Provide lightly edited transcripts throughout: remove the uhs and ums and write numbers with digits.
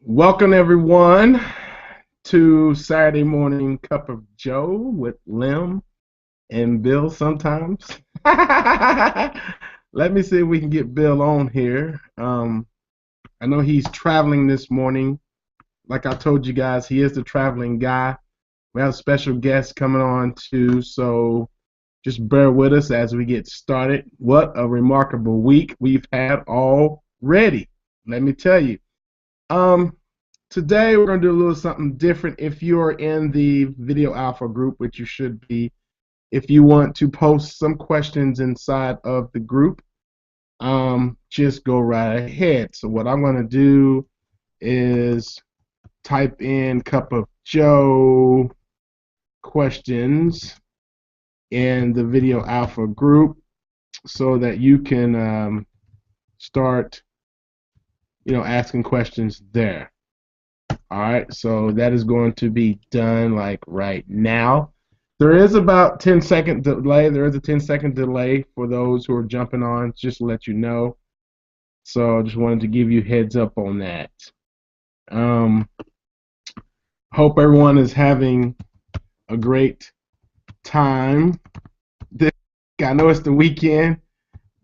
Welcome everyone to Saturday Morning Cup of Joe with Lim and Bill sometimes. Let me see if we can get Bill on here. I know he's traveling this morning. Like I told you guys, he is the traveling guy. We have a special guest coming on too, so just bear with us as we get started. What a remarkable week we've had already. Let me tell you. Um, Today we're going to do a little something different. If you're in the Video Alpha group, which you should be, if you want to post some questions inside of the group, just go right ahead. So what I'm going to do is type in Cup of Joe questions in the Video Alpha group so that you can start, asking questions there. All right, so that is going to be done like right now. There is about 10-second delay. There is a 10-second delay for those who are jumping on, just to let you know. So I just wanted to give you heads up on that. Hope everyone is having a great time. I know it's the weekend,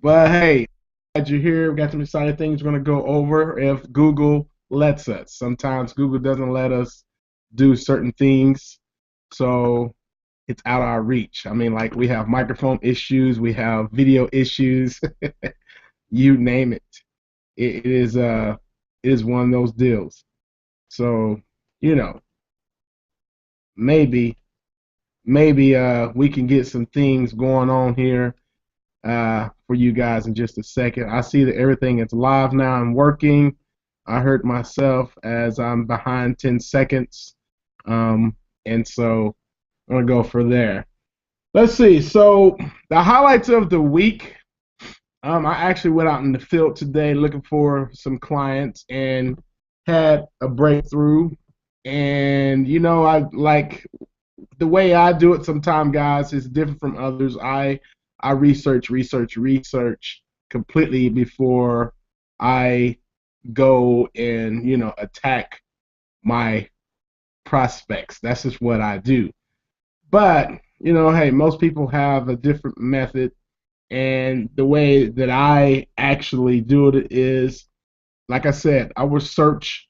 but hey, glad you're here. We got some exciting things we're going to go over if Google lets us. Sometimes Google doesn't let us do certain things, so it's out of our reach. I mean, like we have microphone issues, we have video issues, you name it. It is one of those deals. So, maybe we can get some things going on here for you guys in just a second. I see that everything is live now and working. I hurt myself as I'm behind 10 seconds, and so I'm going to go for there. Let's see. So the highlights of the week, I actually went out in the field today looking for some clients and had a breakthrough. And, I like the way I do it sometimes, guys, is different from others. I research completely before I go and attack my prospects. That's just what I do. But hey, most people have a different method, and the way that I actually do it is, like I said, I will search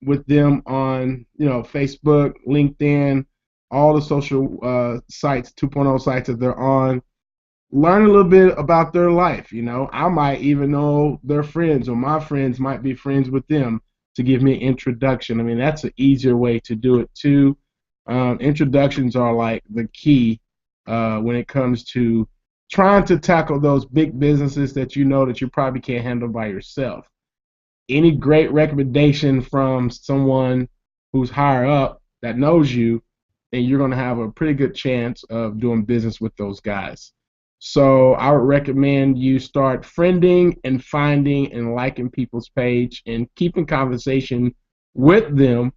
with them on Facebook, LinkedIn, all the social sites, 2.0 sites that they're on. Learn a little bit about their life. I might even know their friends, or my friends might be friends with them to give me an introduction. I mean, that's an easier way to do it too. Introductions are like the key when it comes to trying to tackle those big businesses that that you probably can't handle by yourself. Any great recommendation from someone who's higher up that knows you, then you're going to have a pretty good chance of doing business with those guys. So I would recommend you start friending and finding and liking people's page and keeping conversation with them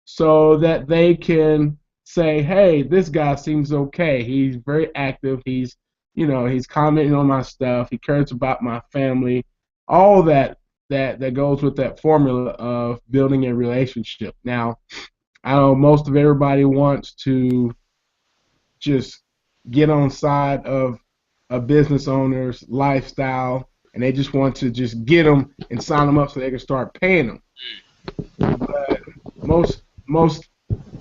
so that they can say, hey, this guy seems okay. He's very active. He's commenting on my stuff. He cares about my family. All that goes with that formula of building a relationship. Now, I know most of everybody wants to just get on side of a business owner's lifestyle, and they just want to just get them and sign them up so they can start paying them. But most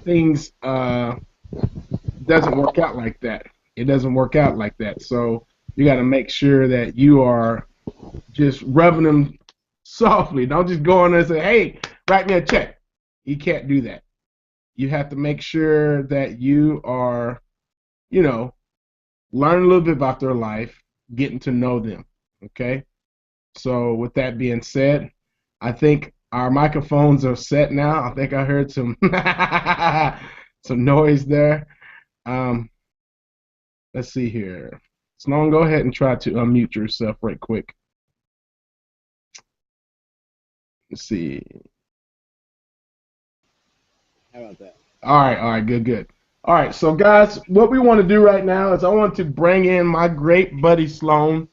things doesn't work out like that. It doesn't work out like that. So you got to make sure that you are just rubbing them softly. Don't just go in there and say, hey, write me a check. You can't do that. You have to make sure that you are, learn a little bit about their life, getting to know them, okay? So with that being said, I think our microphones are set now. I think I heard some some noise there. Let's see here. Sloan, go ahead and try to unmute yourself right quick. Let's see. How about that? All right, good. All right, so guys, what we want to do right now is I want to bring in my great buddy Sloan.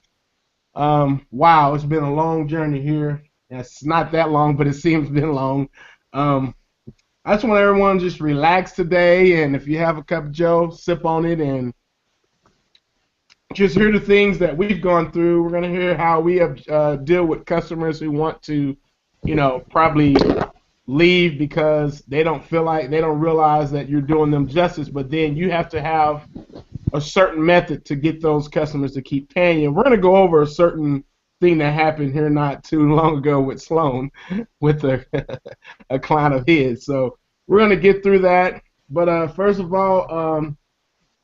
Wow, it's been a long journey here It's not that long, but it seems been long. Um, I just want everyone to just relax today, and if you have a cup of Joe, sip on it, and just hear the things that we've gone through. We're going to hear how we have deal with customers who want to, probably leave because they don't feel like they don't realize that you're doing them justice, but then you have to have a certain method to get those customers to keep paying you. We're going to go over a certain thing that happened here not too long ago with Sloan, with a client of his. So we're going to get through that. But first of all,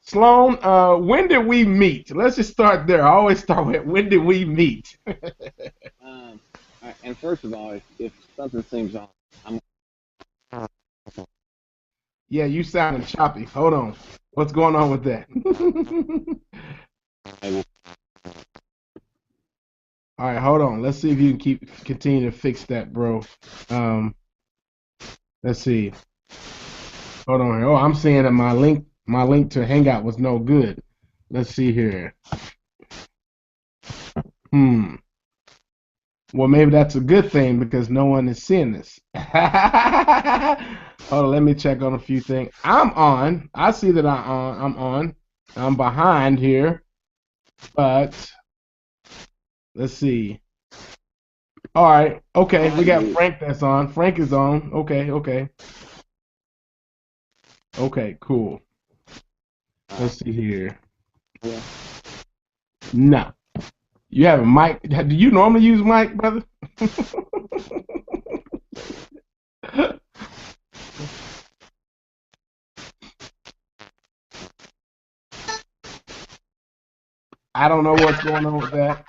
Sloan, when did we meet? Let's just start there. I always start with when did we meet? And first of all, if something seems off, I'm. Yeah, you sounding choppy. Hold on. What's going on with that? All right, hold on. Let's see if you can continue to fix that, bro. Let's see. Hold on here. Oh, I'm seeing that my link to Hangout was no good. Let's see here. Well, maybe that's a good thing because no one is seeing this. Hold on, let me check on a few things. I'm on. I see that I'm on. I'm behind here, but let's see. All right. Okay, we got Frank that's on. Frank is on. Okay. Okay, cool. Let's see here. Yeah. No. You have a mic. Do you normally use mic, brother? I don't know what's going on with that.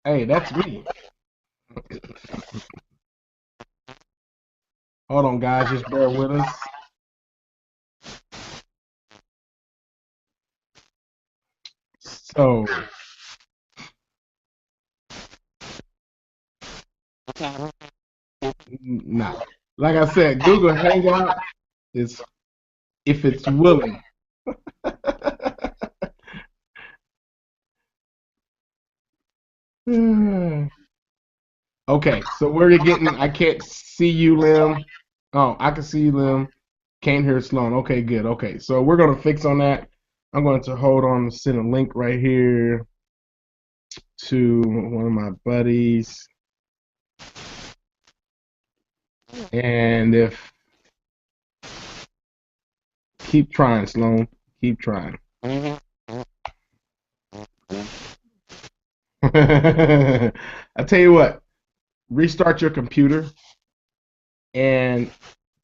Hey, that's me. Hold on, guys. Just bear with us. So, nah. Like I said, Google Hangout is if it's willing. Okay, so where you're getting, I can't see you, Lim. Oh, I can see you, Lim. Can't hear Sloan. Okay, good. Okay, so we're going to fix on that. I'm going to hold on to send a link right here to one of my buddies. And if, keep trying, Sloan. Keep trying. I tell you what, restart your computer and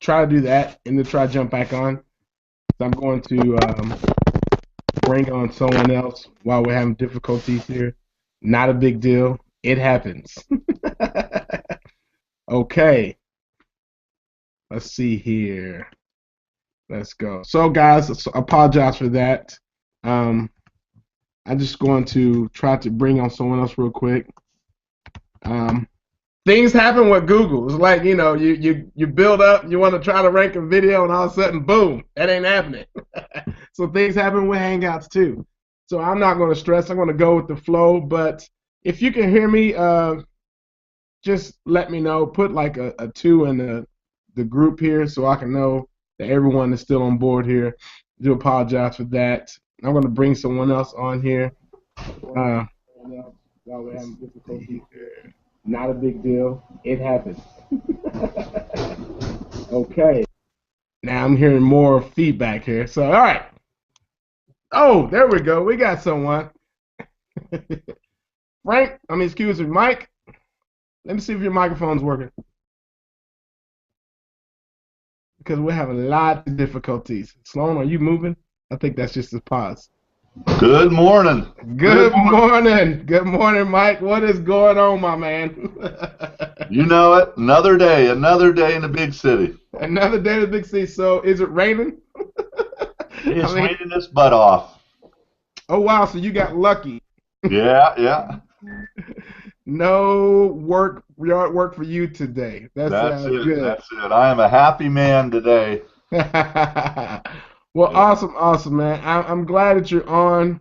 try to do that and then try to jump back on. So I'm going to bring on someone else while we're having difficulties here. Not a big deal. It happens. Okay. Let's see here. Let's go. So guys, apologize for that. I'm just going to try to bring on someone else real quick. Things happen with Google. It's like, you build up, you want to try to rank a video, and all of a sudden, boom, that ain't happening. So things happen with Hangouts too. So I'm not going to stress. I'm going to go with the flow. But if you can hear me, just let me know. Put like a 2 in the group here so I can know that everyone is still on board here. I do apologize for that. I'm going to bring someone else on here. While we're having difficulties here. Not a big deal. It happens. Okay. Now I'm hearing more feedback here. So, all right. Oh, there we go. We got someone. Frank, excuse me, Mike. Let me see if your microphone's working. Because we're having a lot of difficulties. Sloan, are you moving? I think that's just a pause. Good morning. Good morning. Good morning, Mike. What is going on, my man? You know it. Another day in the big city. Another day in the big city. So, is it raining? It's raining its butt off. Oh, wow. So, you got lucky. Yeah. No yard work for you today. That's it. Good. That's it. I am a happy man today. Well, yeah. Awesome, man. I'm glad that you're on,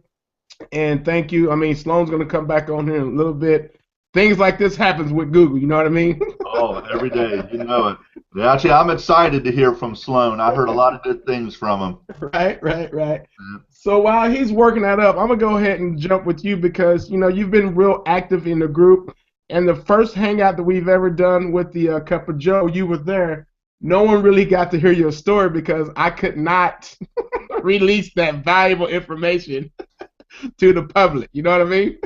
and thank you. Sloan's going to come back on here in a little bit. Things like this happens with Google, you know what I mean? Oh, every day, you know it. Yeah, actually, I'm excited to hear from Sloan. I heard a lot of good things from him. Right, right, right. So while he's working that up, I'm gonna go ahead and jump with you because you've been real active in the group. And the first hangout that we've ever done with the Cup of Joe, you were there. No one really got to hear your story because I could not release that valuable information to the public. You know what I mean?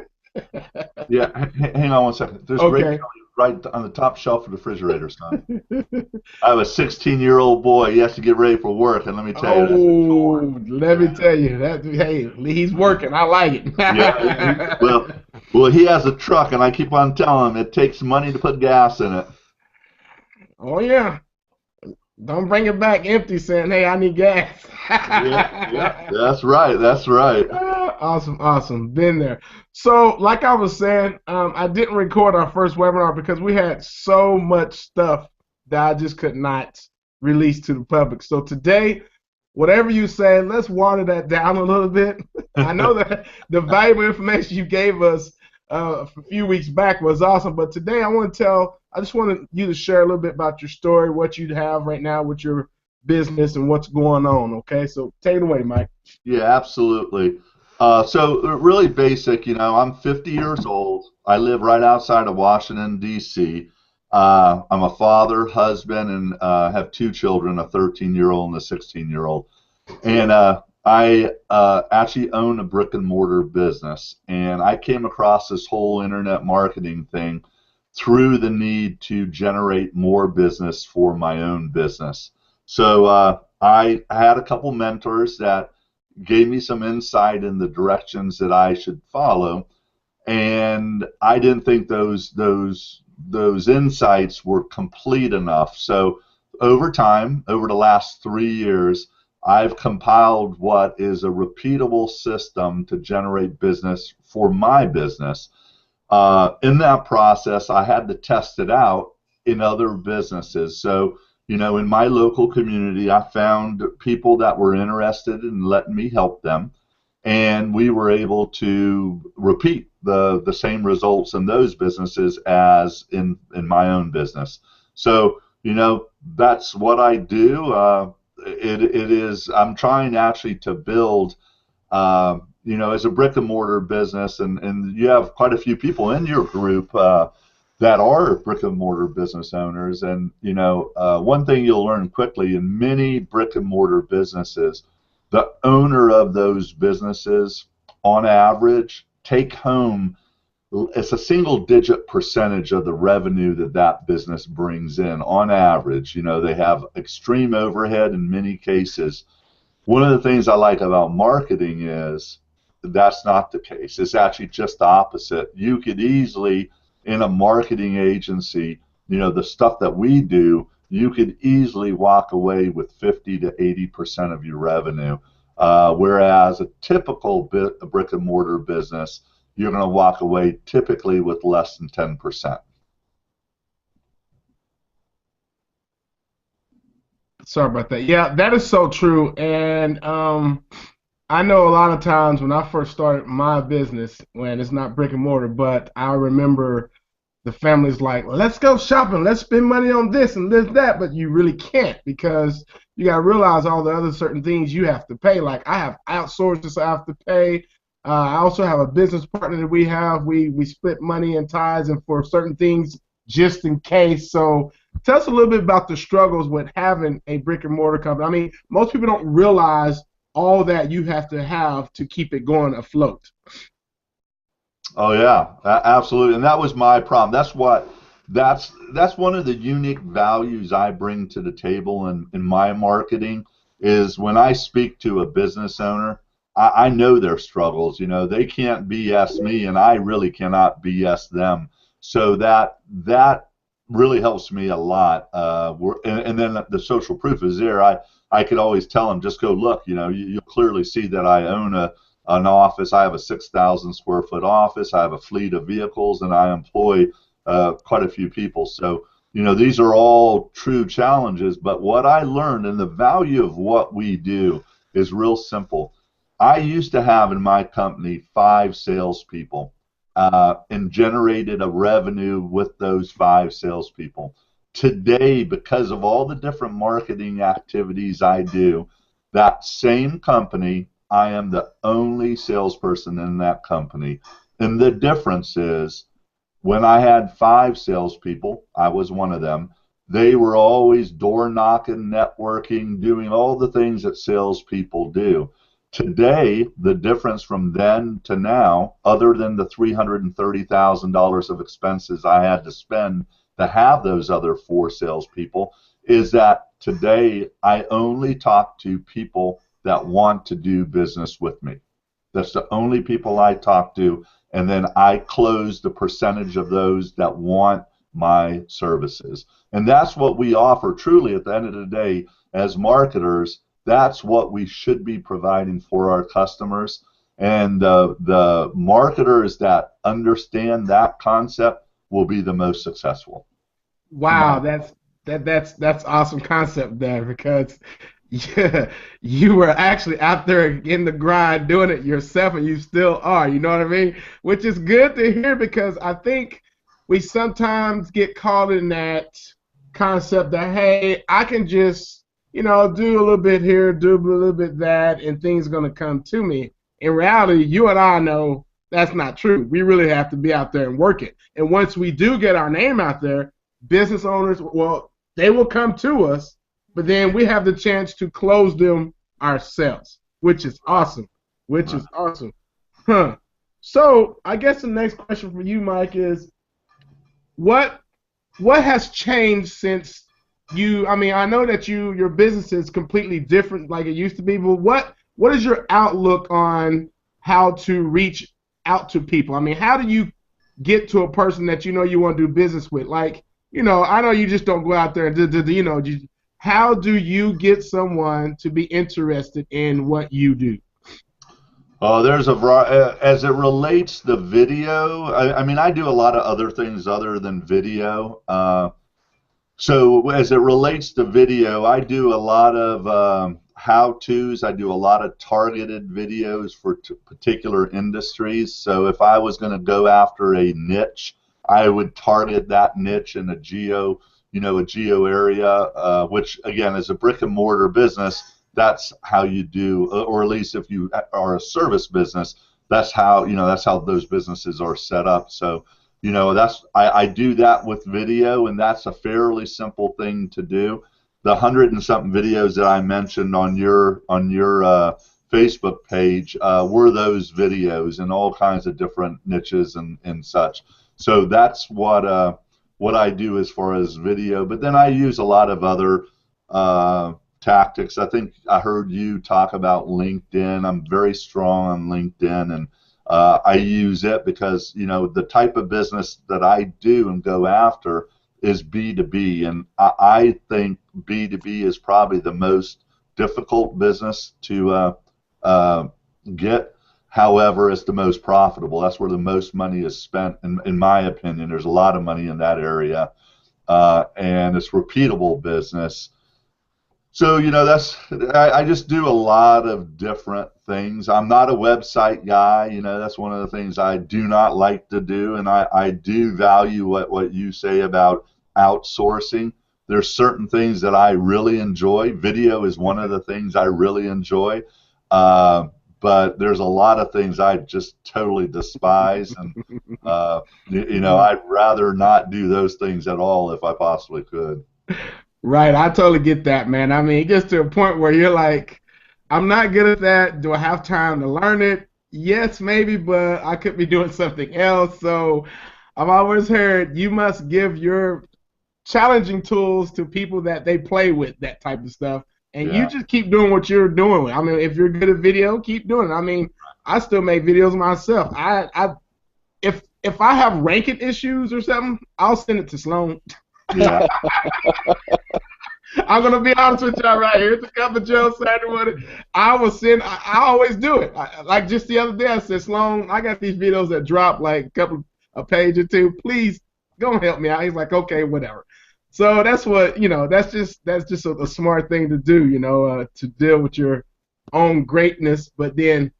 Yeah, hang on one second. There's grape Okay. jelly right on the top shelf of the refrigerator, son. I have a 16-year-old boy. He has to get ready for work, and let me tell you, that's a chore. Oh, let me tell you that. Hey, he's working. I like Yeah, it. well, he has a truck, and I keep on telling him it takes money to put gas in it. Oh yeah. Don't bring it back empty saying, "Hey, I need gas." Yeah, yeah, that's right, that's right. Awesome, awesome. Been there. So, like I was saying, I didn't record our first webinar because we had so much stuff that I just could not release to the public. So today, whatever you say, let's water that down a little bit. I know that the valuable information you gave us a few weeks back was awesome, but today I just wanted you to share a little bit about your story, what you have right now with your business and what's going on, okay? So take it away, Mike. Yeah, absolutely. So really basic, I'm 50 years old. I live right outside of Washington, D.C. I'm a father, husband, and have two children, a 13-year-old and a 16-year-old. And I actually own a brick and mortar business. And I came across this whole internet marketing thing through the need to generate more business for my own business. So I had a couple mentors that gave me some insight in the directions that I should follow, and I didn't think those insights were complete enough. So over time, over the last 3 years, I've compiled what is a repeatable system to generate business for my business. In that process, I had to test it out in other businesses. So, in my local community, I found people that were interested in letting me help them, and we were able to repeat the same results in those businesses as in my own business. So, that's what I do. It is, I'm trying actually to build as a brick and mortar business, and you have quite a few people in your group that are brick and mortar business owners. And, one thing you'll learn quickly in many brick and mortar businesses, the owner of those businesses, on average, take home, it's a single-digit percentage of the revenue that business brings in on average. They have extreme overhead in many cases. One of the things I like about marketing is that's not the case. It's actually just the opposite. You could easily, in a marketing agency, the stuff that we do, you could easily walk away with 50 to 80% of your revenue. Whereas a typical brick and mortar business, you're going to walk away typically with less than 10%. Sorry about that. Yeah, that is so true. And I know a lot of times when I first started my business, when it's not brick and mortar, but I remember the family's like, let's go shopping, let's spend money on this and this, that, but you really can't because you got to realize all the other certain things you have to pay. Like I have outsourced, I have to pay. I also have a business partner that we split money in ties and for certain things just in case. So tell us a little bit about the struggles with having a brick and mortar company. I mean, most people don't realize all that you have to keep it going afloat. Oh yeah, absolutely. And that was my problem. That's one of the unique values I bring to the table in my marketing is when I speak to a business owner, I know their struggles. They can't BS me, and I really cannot BS them. So that really helps me a lot. And then the social proof is there. I could always tell them, just go look. You'll clearly see that I own an office. I have a 6,000 square foot office. I have a fleet of vehicles, and I employ quite a few people. So, these are all true challenges. But what I learned and the value of what we do is real simple. I used to have in my company 5 salespeople. and generated a revenue with those 5 salespeople. Today, because of all the different marketing activities I do, that same company, I am the only salesperson in that company. And the difference is, when I had 5 salespeople, I was one of them, they were always door knocking, networking, doing all the things that salespeople do. Today, the difference from then to now, other than the $330,000 of expenses I had to spend to have those other 4 salespeople, is that today I only talk to people that want to do business with me. That's the only people I talk to, and then I close the percentage of those that want my services. And that's what we offer truly at the end of the day as marketers. That's what we should be providing for our customers. And the marketers that understand that concept will be the most successful. Wow, that's awesome concept there, because yeah, you were actually out there in the grind doing it yourself, and you still are. You know what I mean? Which is good to hear, because I think we sometimes get caught in that concept that, hey, I can just, do a little bit here, do a little bit that, and things are going to come to me. In reality, you and I know that's not true. We really have to be out there and work it. And once we do get our name out there, business owners, well, they will come to us, but then we have the chance to close them ourselves, which is awesome. Huh. So I guess the next question for you, Mike, is what has changed since you, I know that your business is completely different like it used to be, but what is your outlook on how to reach out to people? How do you get to a person that you want to do business with? Like, I know you just don't go out there and how do you get someone to be interested in what you do? There's as it relates to video. I do a lot of other things other than video. So as it relates to video, I do a lot of how-tos. I do a lot of targeted videos for particular industries. So if I was going to go after a niche, I would target that niche in a geo area, which again, as a brick and mortar business, that's how you do, or at least if you are a service business, that's how those businesses are set up. So, I do that with video, and that's a fairly simple thing to do. The 100 and something videos that I mentioned on your Facebook page were those videos in all kinds of different niches and such. So that's what I do as far as video. But then I use a lot of other tactics. I think I heard you talk about LinkedIn. I'm very strong on LinkedIn, and I use it because the type of business that I do and go after is B2B, and I think B2B is probably the most difficult business to get. However, it's the most profitable. That's where the most money is spent, in my opinion. There's a lot of money in that area, and it's repeatable business. So, I just do a lot of different things. I'm not a website guy. That's one of the things I do not like to do, and I do value what you say about outsourcing. There's certain things that I really enjoy. Video is one of the things I really enjoy, but there's a lot of things I just totally despise, and I'd rather not do those things at all if I possibly could. Right, I totally get that, man. It gets to a point where you're like, I'm not good at that. Do I have time to learn it? Yes, maybe, but I could be doing something else. So I've always heard you must give your challenging tools to people that they play with, that type of stuff. And you just keep doing what you're doing. If you're good at video, keep doing it. I still make videos myself. If I have ranking issues or something, I'll send it to Sloan. Yeah. I'm gonna be honest with y'all right here. It's a cup of Joe Saturday morning. I always do it. Like just the other day, I said, Sloan, I got these videos that drop like a page or two. Please go and help me out. He's like, okay, whatever. So that's what That's just a smart thing to do. To deal with your own greatness, but then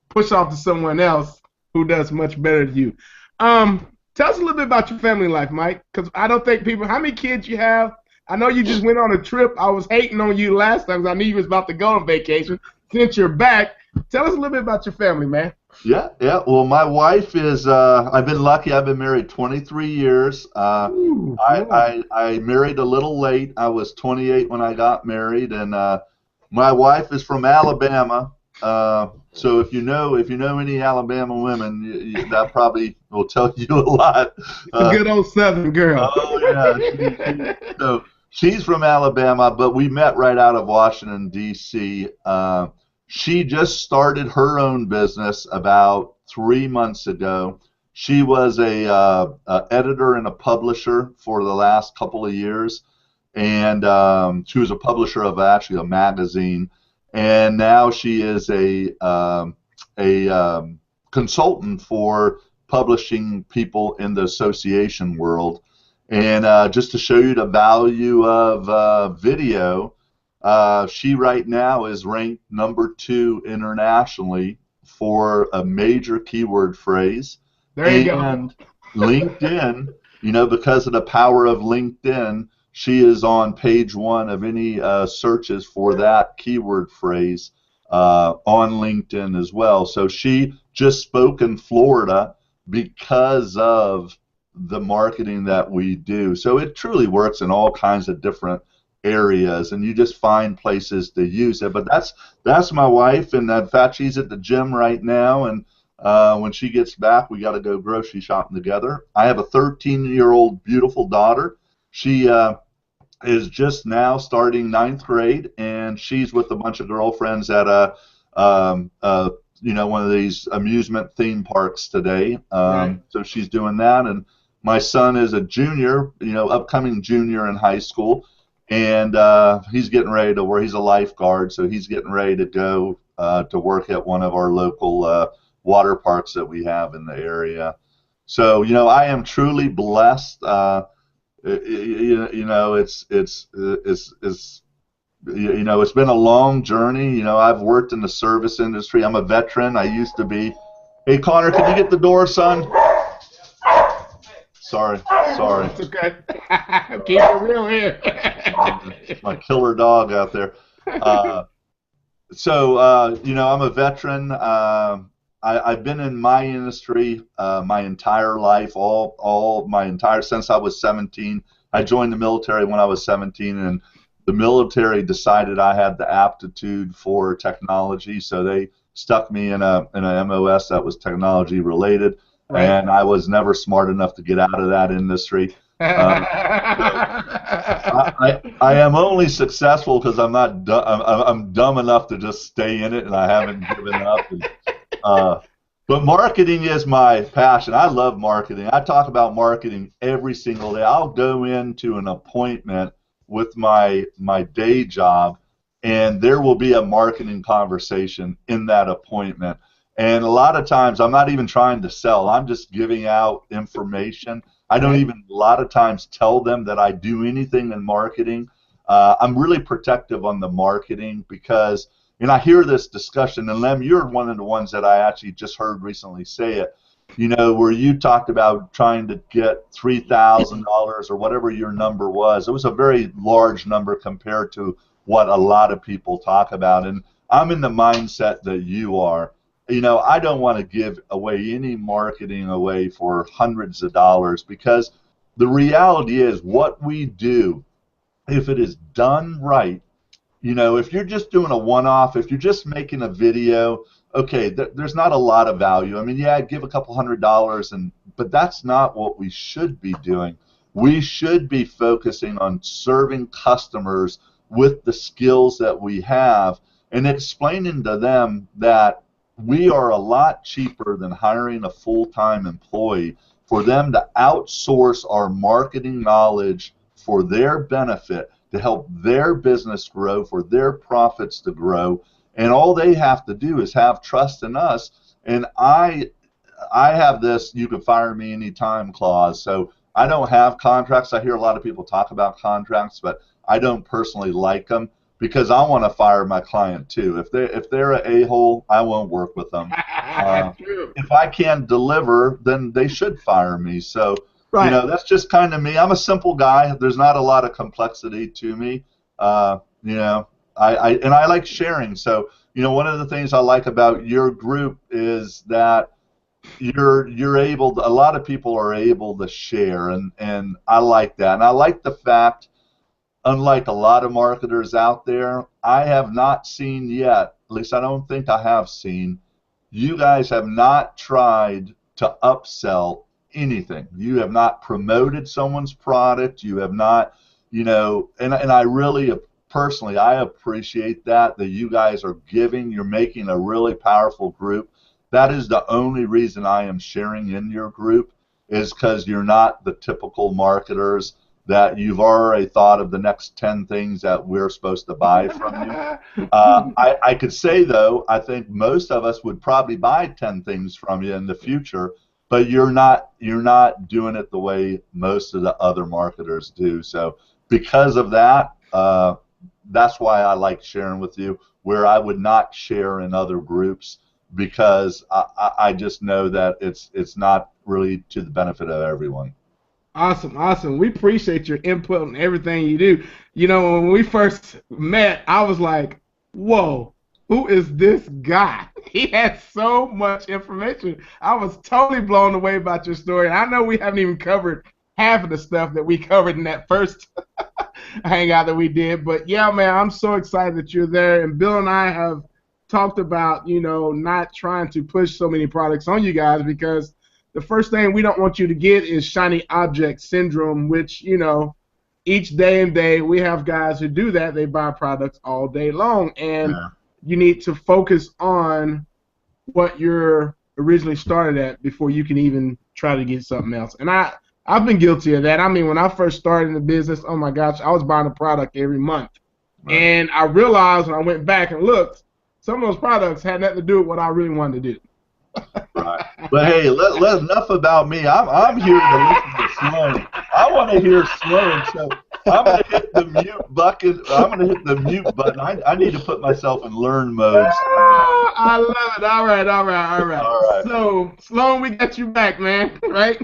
push off to someone else who does much better than you. Tell us a little bit about your family life, Mike, because I don't think people. How many kids you have? I know you just went on a trip. I was hating on you last time because I knew you was about to go on vacation. Since you're back, tell us a little bit about your family, man. Yeah, yeah. Well, my wife is, I've been lucky. I've been married 23 years. Ooh, I married a little late. I was 28 when I got married, and my wife is from Alabama. So if you know any Alabama women, that probably will tell you a lot. a good old Southern girl. Oh yeah, so she's from Alabama, but we met right out of Washington D.C. She just started her own business about 3 months ago. She was a editor and a publisher for the last couple of years, and she was a publisher of actually a magazine, and now she is a consultant for publishing people in the association world. And just to show you the value of video, she right now is ranked #2 internationally for a major keyword phrase. There you go. And LinkedIn, because of the power of LinkedIn, she is on page 1 of any searches for that keyword phrase on LinkedIn as well. So she just spoke in Florida because of the marketing that we do. So it truly works in all kinds of different areas, and you just find places to use it. But that's my wife, and in fact, she's at the gym right now, and when she gets back, we got to go grocery shopping together. I have a 13-year-old beautiful daughter. She is just now starting 9th grade, and she's with a bunch of girlfriends at one of these amusement theme parks today. Right. So she's doing that, and my son is a junior, upcoming junior in high school, and he's getting ready to work. He's a lifeguard, so he's getting ready to go to work at one of our local water parks that we have in the area. So, I am truly blessed. It's been a long journey. I've worked in the service industry. I'm a veteran. I used to be. Hey, Connor, can you get the door, son? Sorry. It's okay. Keep it real here. My killer dog out there. I'm a veteran. I've been in my industry my entire life, since I was 17. I joined the military when I was 17, and the military decided I had the aptitude for technology, so they stuck me in a MOS that was technology related, right. And I was never smart enough to get out of that industry. I am only successful because I'm dumb enough to just stay in it, and I haven't given up. But marketing is my passion. I love marketing. I talk about marketing every single day. I'll go into an appointment with my day job, and there will be a marketing conversation in that appointment. And a lot of times I'm not even trying to sell. I'm just giving out information. I don't even a lot of times tell them that I do anything in marketing. I'm really protective on the marketing because I hear this discussion, and Lem, you're one of the ones that I actually just heard recently say it, where you talked about trying to get $3,000 or whatever your number was. It was a very large number compared to what a lot of people talk about, and I'm in the mindset that you are. I don't want to give away any marketing away for hundreds of dollars, because the reality is what we do, if it is done right, if you're just doing a one-off, if you're just making a video, okay, there's not a lot of value. I mean, yeah, give a couple $100, but that's not what we should be doing. We should be focusing on serving customers with the skills that we have and explaining to them that we are a lot cheaper than hiring a full-time employee for them to outsource our marketing knowledge for their benefit, to help their business grow, for their profits to grow, and all they have to do is have trust in us. And I have this "you can fire me anytime" clause, so I don't have contracts. I hear a lot of people talk about contracts, but I don't personally like them. because I want to fire my client too. If they're an a-hole, I won't work with them. If I can't deliver, then they should fire me. So, Right. that's just kind of me. I'm a simple guy. There's not a lot of complexity to me. I like sharing. So, one of the things I like about your group is that you're able to, a lot of people are able to share, and I like that. And I like the fact, unlike a lot of marketers out there, I have not seen yet, at least I don't think I have seen, you guys have not tried to upsell anything. You have not promoted someone's product. You have not, and I really personally, I appreciate that you guys are giving. You're making a really powerful group. That is the only reason I am sharing in your group, is because you're not the typical marketers that you've already thought of the next 10 things that we're supposed to buy from you. I could say, though, I think most of us would probably buy 10 things from you in the future, but you're not doing it the way most of the other marketers do. So because of that, that's why I like sharing with you, where I would not share in other groups, because I just know that it's not really to the benefit of everyone. Awesome. We appreciate your input on everything you do. When we first met, I was like, whoa, who is this guy? He had so much information. I was totally blown away about your story. And I know we haven't even covered half of the stuff that we covered in that first hangout that we did. But yeah, man, I'm so excited that you're there. And Bill and I have talked about, not trying to push so many products on you guys, because the first thing we don't want you to get is shiny object syndrome, which, each day and day we have guys who do that. They buy products all day long, and you need to focus on what you're originally started at before you can even try to get something else. And I've been guilty of that. I mean, when I first started in the business, oh my gosh, I was buying a product every month. Right. And I realized when I went back and looked, some of those products had nothing to do with what I really wanted to do. Right. But hey, let enough about me. I'm here to listen to Sloan. I want to hear Sloan. So I'm gonna hit the mute bucket. I'm gonna hit the mute button. I need to put myself in learn mode. Oh, I love it. All right. So Sloan, we got you back, man. Right?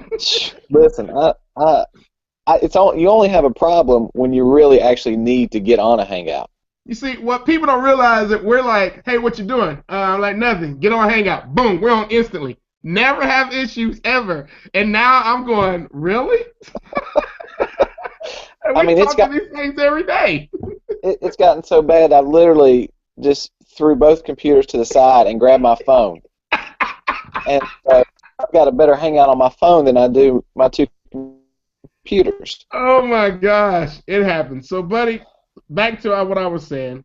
Listen, you only have a problem when you really actually need to get on a hangout. You see, what people don't realize that we're like, hey, what you doing? Like nothing. Get on hangout. Boom, we're on instantly. Never have issues ever. And now I'm going, really? It's got these things every day. It's gotten so bad, I literally just threw both computers to the side and grabbed my phone. And I've got a better hangout on my phone than I do my two computers. Oh my gosh, it happens. So, buddy, back to what I was saying.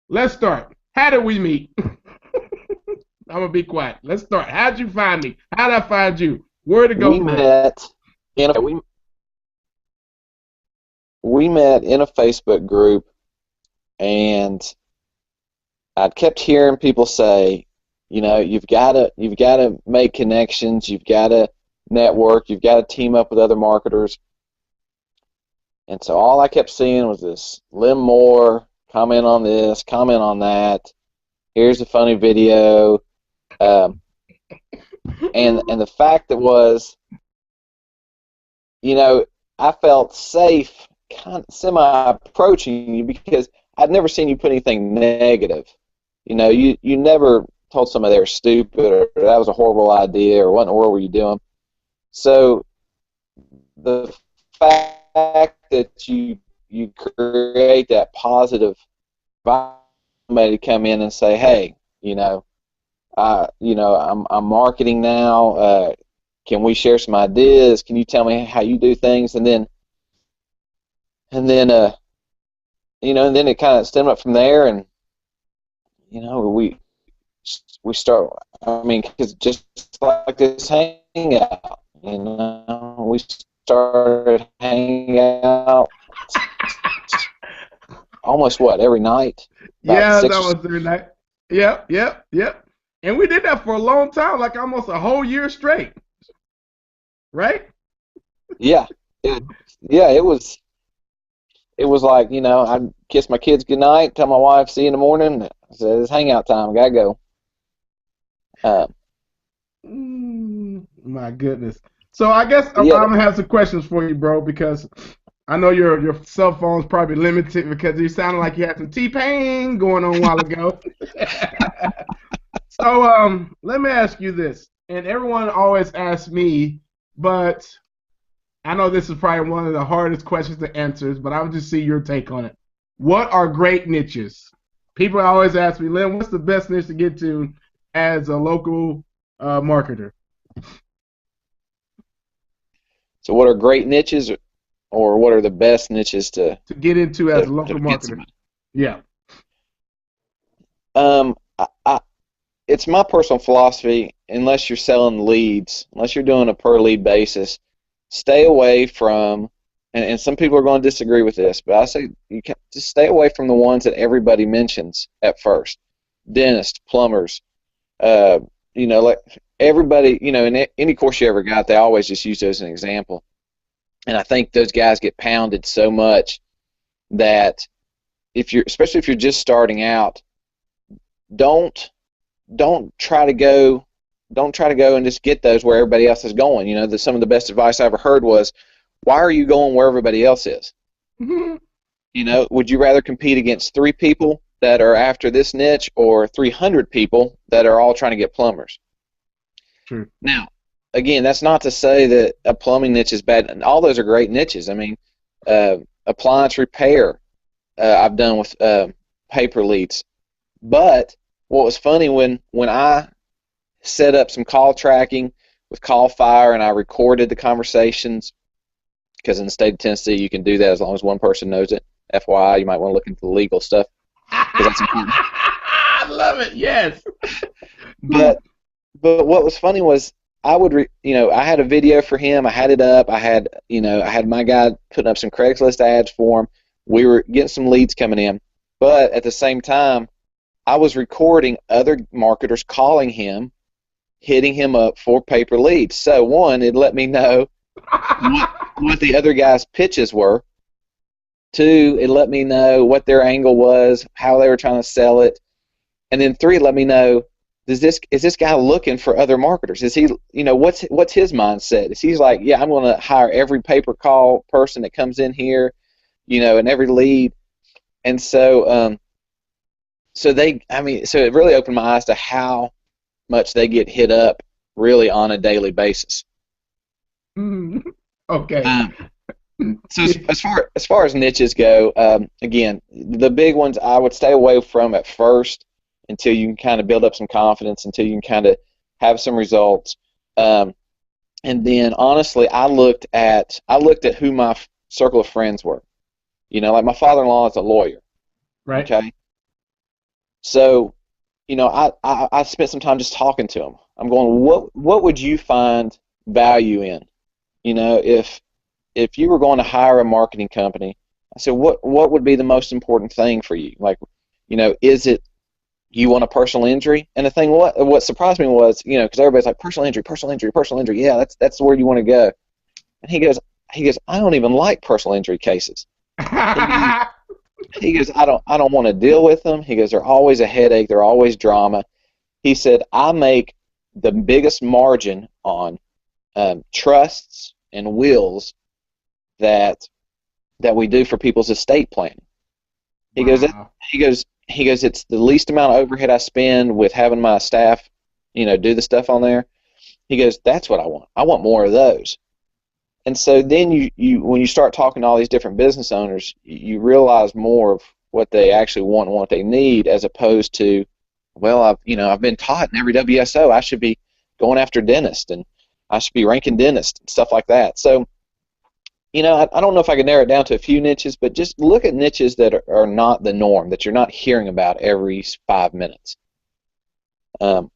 Let's start. How did we meet? I'm going to be quiet. Let's start. How'd you find me? How'd I find you? Where to go? We met in a Facebook group, and I kept hearing people say, you've got to make connections, you've got to network, you've got to team up with other marketers. And so all I kept seeing was this, Lim Moore, comment on this, comment on that, here's a funny video. And the fact that was, I felt safe kind of semi-approaching you because I'd never seen you put anything negative. You never told somebody they were stupid or that was a horrible idea or what in the world were you doing. So the fact that you create that positive vibe, somebody to come in and say, hey, I'm marketing now. Can we share some ideas? Can you tell me how you do things? And then it kind of stemmed up from there, and we start. I mean, because just like this hangout, we started hanging out almost every night. Yeah, that was every night. Yep. And we did that for a long time, like almost a whole year straight. Right? Yeah. It was. it was like, I'd kiss my kids goodnight, tell my wife, see you in the morning. I said, it's hangout time. I got to go. My goodness. So I guess I'm Yeah. gonna have some questions for you, bro, because I know your cell phone's probably limited because you sounded like you had some T-Pain going on a while ago. So let me ask you this, and everyone always asks me, but I know this is probably one of the hardest questions to answer, but I would just see your take on it. What are great niches? People always ask me, Lynn, what's the best niche to get to as a local marketer? So what are great niches, or what are the best niches to get into as a local get marketer? somebody? Yeah. It's my personal philosophy, unless you're selling leads, unless you're doing a per lead basis, stay away from, and some people are going to disagree with this, but I say you can just stay away from the ones that everybody mentions at first. Dentists, plumbers, like everybody, in any course you ever got, they always just use those as an example. And I think those guys get pounded so much that especially if you're just starting out, don't try to go and just get those where everybody else is going. Some of the best advice I ever heard was, why are you going where everybody else is? Would you rather compete against 3 people that are after this niche or 300 people that are all trying to get plumbers? True. Now, again, that's not to say that a plumbing niche is bad. And all those are great niches. I mean, appliance repair, I've done with paper leads. But what was funny when I set up some call tracking with Call Fire and I recorded the conversations, because in the state of Tennessee you can do that as long as one person knows it. FYI, you might want to look into the legal stuff, because that's important. I love it. Yes. But what was funny was I would I had a video for him. I had it up. I had my guy putting up some Craigslist ads for him. We were getting some leads coming in, but at the same time, I was recording other marketers calling him, hitting him up for paper leads. So one, it let me know what the other guys' pitches were. 2, it let me know what their angle was, how they were trying to sell it. And then 3, let me know, is this guy looking for other marketers? Is he, what's his mindset? Is he's like, yeah, I'm going to hire every pay-per call person that comes in here, and every lead. And so so it really opened my eyes to how much they get hit up really on a daily basis. Okay. So as far as niches go, again, the big ones I would stay away from at first until you can kind of build up some confidence, until you can kind of have some results. And then honestly, I looked at who my circle of friends were. Like my father-in-law is a lawyer. Right. Okay. So, I spent some time just talking to him. I'm going, what would you find value in? If you were going to hire a marketing company, I said, what would be the most important thing for you? Like, is it you want a personal injury? And the thing, what surprised me was, because everybody's like, personal injury. Yeah, that's where you want to go. And he goes, I don't even like personal injury cases. He goes, I don't want to deal with them. He goes, they're always a headache. They're always drama. He said, I make the biggest margin on trusts and wills that we do for people's estate planning. He goes, it's the least amount of overhead I spend with having my staff, do the stuff on there. He goes, that's what I want. I want more of those. And so then you when you start talking to all these different business owners, you realize more of what they actually want and what they need, as opposed to, well, I've been taught in every WSO I should be going after dentists and I should be ranking dentists and stuff like that. So, I don't know if I could narrow it down to a few niches, but just look at niches that are not the norm, that you're not hearing about every 5 minutes. So,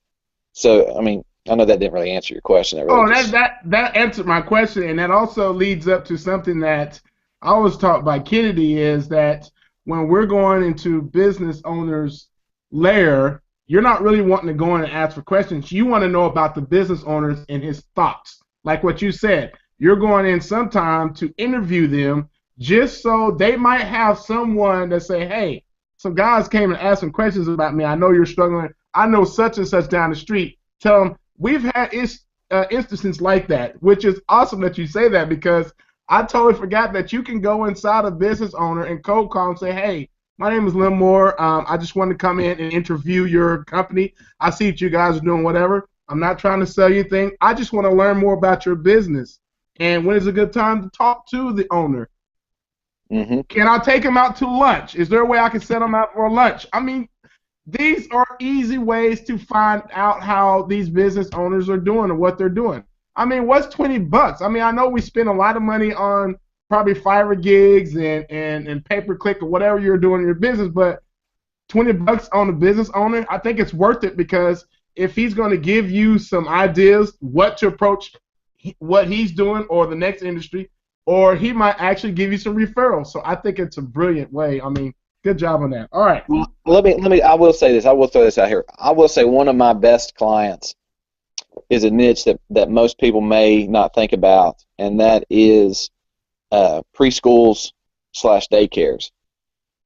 I mean, I know that didn't really answer your question. That answered my question, and that also leads up to something that I was taught by Kennedy, is that when we're going into business owners' lair, you're not really wanting to go in and ask for questions. You want to know about the business owners and his thoughts. Like what you said, you're going in sometime to interview them just so they might have someone that say, hey, some guys came and asked some questions about me. I know you're struggling. I know such and such down the street. Tell them we've had instances like that, which is awesome that you say that, because I totally forgot that you can go inside a business owner and cold call and say, hey, my name is Lynn Moore. I just wanted to come in and interview your company. I see that you guys are doing whatever. I'm not trying to sell you anything. I just want to learn more about your business. And when is a good time to talk to the owner? Mm-hmm. Can I take him out to lunch? Is there a way I can set him out for lunch? I mean, these are easy ways to find out how these business owners are doing or what they're doing. I mean, what's $20? I mean, I know we spend a lot of money on probably Fiverr gigs and pay-per-click or whatever you're doing in your business, but $20 on a business owner, I think it's worth it, because if he's going to give you some ideas what to approach what he's doing or the next industry, or he might actually give you some referrals. So I think it's a brilliant way. I mean, good job on that. All right. Well, let me. I will say this. I will throw this out here. I will say one of my best clients is a niche that most people may not think about, and that is preschools / daycares.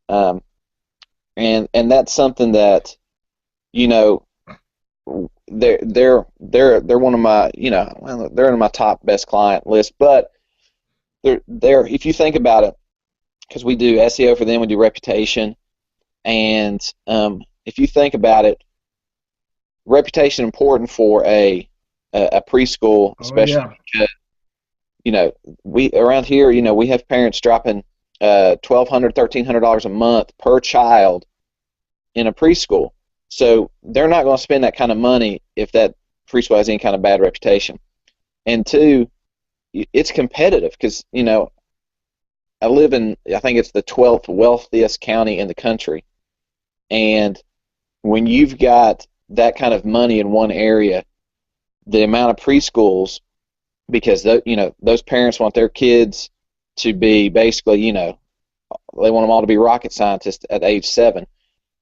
And that's something that, you know, they're one of my, you know, well, they're in my top best client list, but they're if you think about it, because we do SEO for them, we do reputation, and if you think about it, reputation important for a preschool, especially because, you know, we around here, you know, we have parents dropping $1,200, $1,300 a month per child in a preschool. So they're not going to spend that kind of money if that preschool has any kind of bad reputation. And two, it's competitive because, you know, I live in, I think it's the 12th wealthiest county in the country. And when you've got that kind of money in one area, the amount of preschools, because you know, those parents want their kids to be basically, you know, they want them all to be rocket scientists at age 7.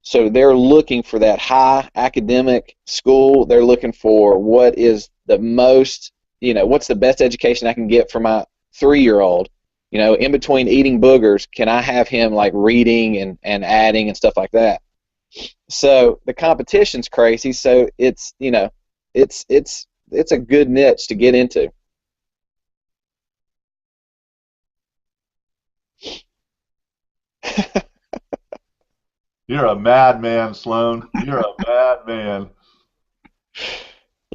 So they're looking for that high academic school. They're looking for what is the most, you know, what's the best education I can get for my 3-year-old. You know, in between eating boogers, can I have him like reading and adding and stuff like that? So the competition's crazy. So it's, you know, it's a good niche to get into. You're a madman, Sloan. You're a madman.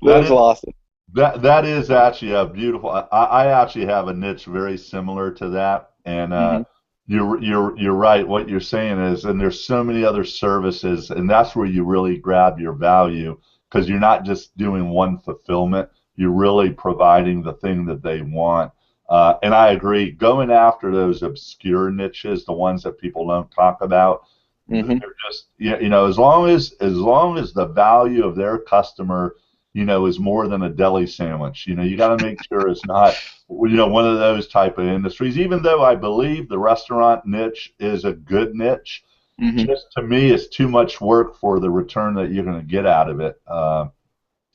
Liz lost it. That is actually a beautiful. I actually have a niche very similar to that, and you're right. What you're saying is, and there's so many other services, and that's where you really grab your value, because you're not just doing one fulfillment. You're really providing the thing that they want. And I agree. Going after those obscure niches, the ones that people don't talk about, they're just, you know, as long as the value of their customer, you know, is more than a deli sandwich. You know, you got to make sure it's not, you know, one of those type of industries. Even though I believe the restaurant niche is a good niche, just to me, it's too much work for the return that you're going to get out of it.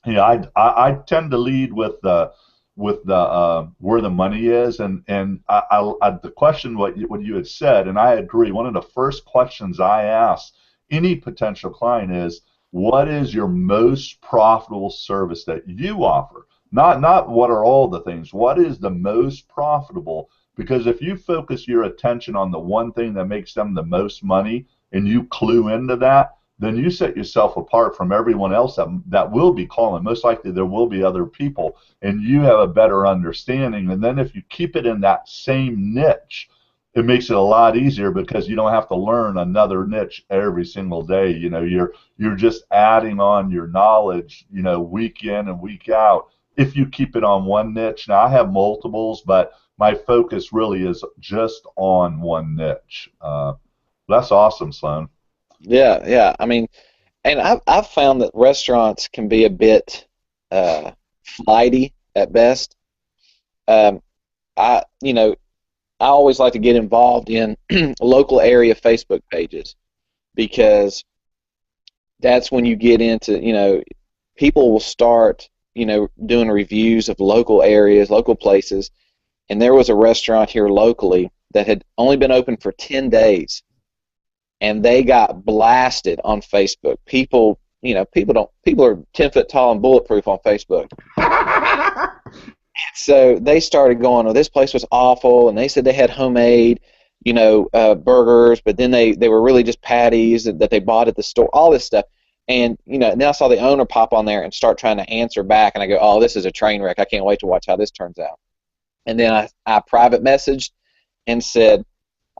You know, I tend to lead with the where the money is, and the question what you had said, and I agree. One of the first questions I ask any potential client is, what is your most profitable service that you offer? Not what are all the things. What is the most profitable? Because if you focus your attention on the one thing that makes them the most money, and you clue into that, then you set yourself apart from everyone else that will be calling. Most likely there will be other people, and you have a better understanding. And then if you keep it in that same niche, it makes it a lot easier, because you don't have to learn another niche every single day. You know, you're just adding on your knowledge, you know, week in and week out, if you keep it on one niche. Now, I have multiples, but my focus really is just on one niche. That's awesome, Sloan. Yeah. I mean, and I've found that restaurants can be a bit flighty at best. You know, I always like to get involved in local area Facebook pages, because that's when you get into, you know, people will start, you know, doing reviews of local areas, local places. And there was a restaurant here locally that had only been open for 10 days, and they got blasted on Facebook. People are 10 foot tall and bulletproof on Facebook. So they started going, oh, this place was awful, and they said they had homemade, burgers, but then they were really just patties that they bought at the store, all this stuff. And, then I saw the owner pop on there and start trying to answer back, and I go, oh, this is a train wreck. I can't wait to watch how this turns out. And then I private messaged and said,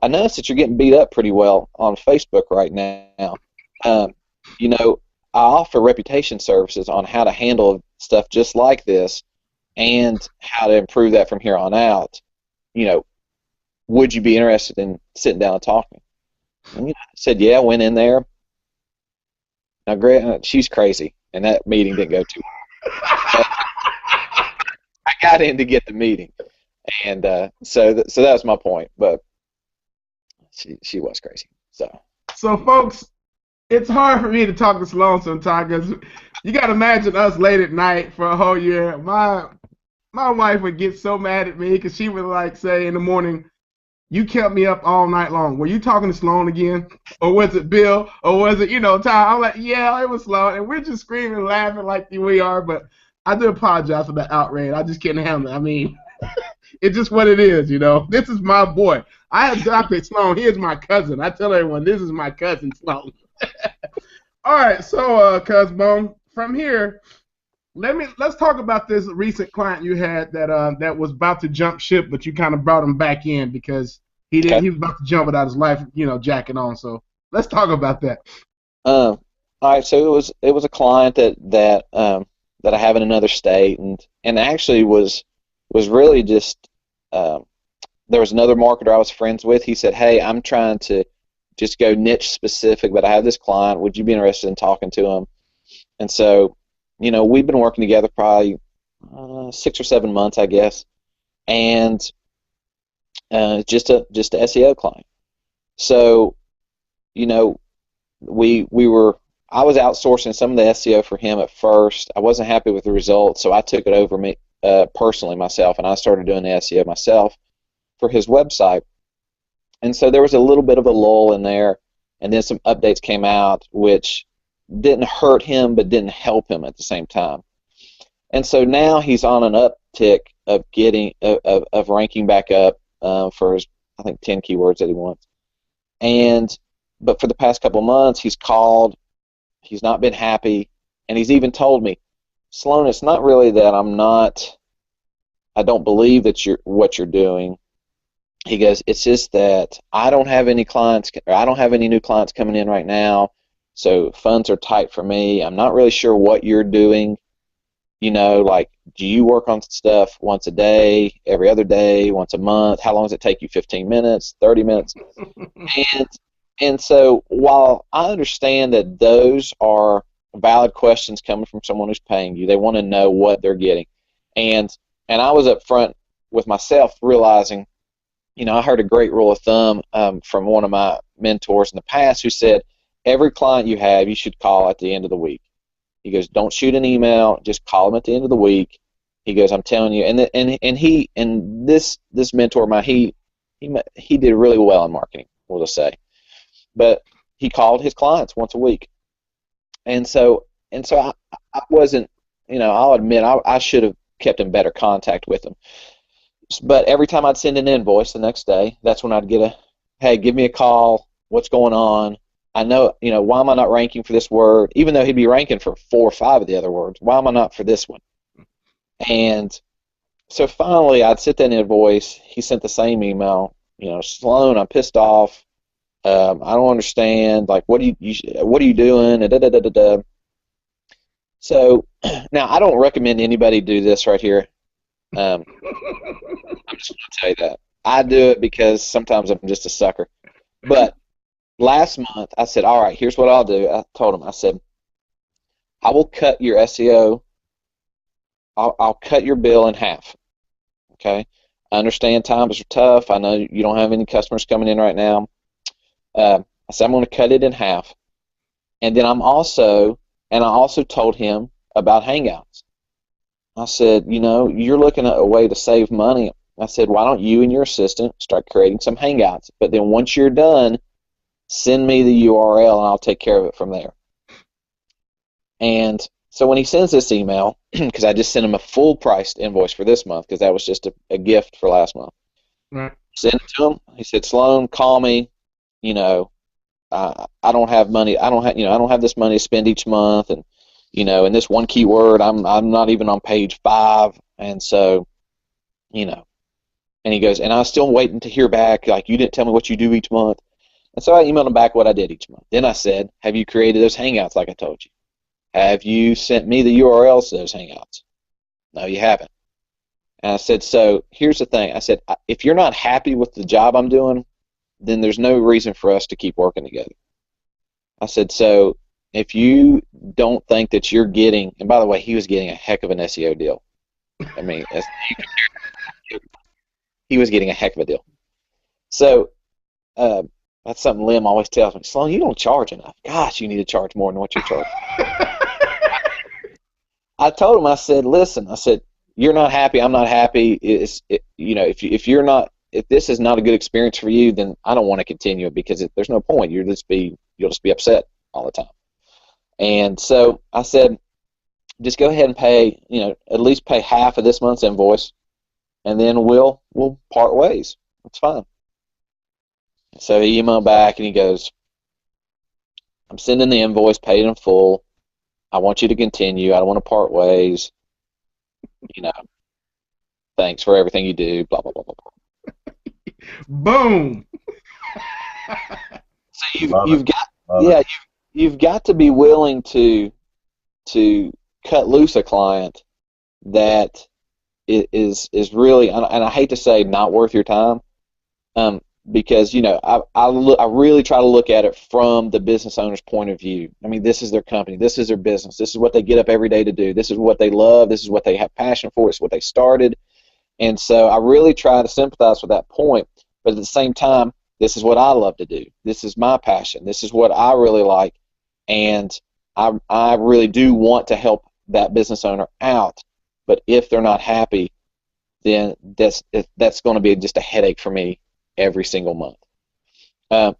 I noticed that you're getting beat up pretty well on Facebook right now. I offer reputation services on how to handle stuff just like this and how to improve that from here on out. Would you be interested in sitting down and talking? And, I said, yeah, went in there. Now, she's crazy, and that meeting didn't go too well. I got in to get the meeting, and so that was my point. But she was crazy. So folks, it's hard for me to talk to Sloan sometimes because you got to imagine us late at night for a whole year. My wife would get so mad at me because she would like say in the morning, you kept me up all night long. Were you talking to Sloan again? Or was it Bill? Or was it, Tom? I'm like, yeah, it was Sloan. And we're just screaming and laughing like we are. But I do apologize for that outrage. I just can't handle it. I mean, it's just what it is, This is my boy. I adopted Sloan. He is my cousin. I tell everyone, this is my cousin, Sloan. All right, so, Cuz Bone, from here, let's talk about this recent client you had that was about to jump ship, but you kind of brought him back in because he was about to jump without his life, jacking on. So let's talk about that. All right, so it was a client that I have in another state, and actually was really just there was another marketer I was friends with. He said, hey, I'm trying to just go niche specific, but I have this client. Would you be interested in talking to him? And so, we've been working together probably 6 or 7 months, I guess, and just a SEO client. So, I was outsourcing some of the SEO for him at first. I wasn't happy with the results, so I took it over me personally myself, and I started doing the SEO myself for his website. And so there was a little bit of a lull in there, and then some updates came out, which didn't hurt him but didn't help him at the same time. And so now he's on an uptick of getting of ranking back up for his, I think, 10 keywords that he wants. But for the past couple of months, he's called. He's not been happy, and he's even told me, Sloan, it's not really that I don't believe that what you're doing. He goes, it's just that I don't have any clients, or I don't have any new clients coming in right now, so funds are tight for me. I'm not really sure what you're doing. Like, do you work on stuff once a day, every other day, once a month? How long does it take you? 15 minutes, 30 minutes? And so while I understand that those are valid questions coming from someone who's paying you, they want to know what they're getting. And I was up front with myself realizing, I heard a great rule of thumb from one of my mentors in the past who said, every client you have, you should call at the end of the week. He goes, don't shoot an email, just call them at the end of the week. He goes, I'm telling you, and this mentor of mine, he did really well in marketing, we'll just say. But he called his clients once a week. And so I wasn't, I'll admit I should have kept in better contact with him. But every time I'd send an invoice the next day, that's when I'd get hey, give me a call, what's going on? I know, why am I not ranking for this word? Even though he'd be ranking for 4 or 5 of the other words, why am I not for this one? And so finally I'd sent that invoice. He sent the same email, Sloan, I'm pissed off. I don't understand. Like, what are you doing? Da, da, da, da, da. So now I don't recommend anybody do this right here. I'm just going to tell you that. I do it because sometimes I'm just a sucker. But last month I said, all right, here's what I'll do. I told him, I said, I will cut your SEO. I'll cut your bill in half. Okay? I understand times are tough. I know you don't have any customers coming in right now. I said, I'm going to cut it in half. And then I also told him about Hangouts. I said, you're looking at a way to save money I said, why don't you and your assistant start creating some hangouts? But then once you're done, send me the URL and I'll take care of it from there. And so when he sends this email, because I just sent him a full-priced invoice for this month because that was just a gift for last month. Right. Send it to him. He said, Sloan, call me. You know, I don't have money. I don't have this money to spend each month, and in this one keyword, I'm not even on page 5, and so, And he goes, and I'm still waiting to hear back. Like, you didn't tell me what you do each month. And so I emailed him back what I did each month. Then I said, have you created those hangouts like I told you? Have you sent me the URLs to those hangouts? No, you haven't. And I said, so here's the thing. I said, if you're not happy with the job I'm doing, then there's no reason for us to keep working together. I said, so if you don't think that you're getting, and by the way, he was getting a heck of an SEO deal. I mean, he was getting a heck of a deal. So that's something Lim always tells me, Sloan, you don't charge enough. Gosh, you need to charge more than what you're charging. I told him, I said, listen, I said, you're not happy, I'm not happy. If this is not a good experience for you, then I don't want to continue it because there's no point. You'll just be upset all the time. And so I said, just go ahead and pay, at least pay half of this month's invoice, and then we'll part ways. That's fine. So he emailed back and he goes, I'm sending the invoice, paid in full. I want you to continue. I don't want to part ways. Thanks for everything you do. Blah blah blah blah blah. Boom. So you've got to be willing to cut loose a client that is really, and I hate to say not worth your time, because I really try to look at it from the business owner's point of view. I mean, this is their company, this is their business, this is what they get up every day to do, this is what they love, this is what they have passion for, it's what they started, and so I really try to sympathize with that point. But at the same time, this is what I love to do. This is my passion. This is what I really like, and I really do want to help that business owner out. But if they're not happy, then that's going to be just a headache for me every single month.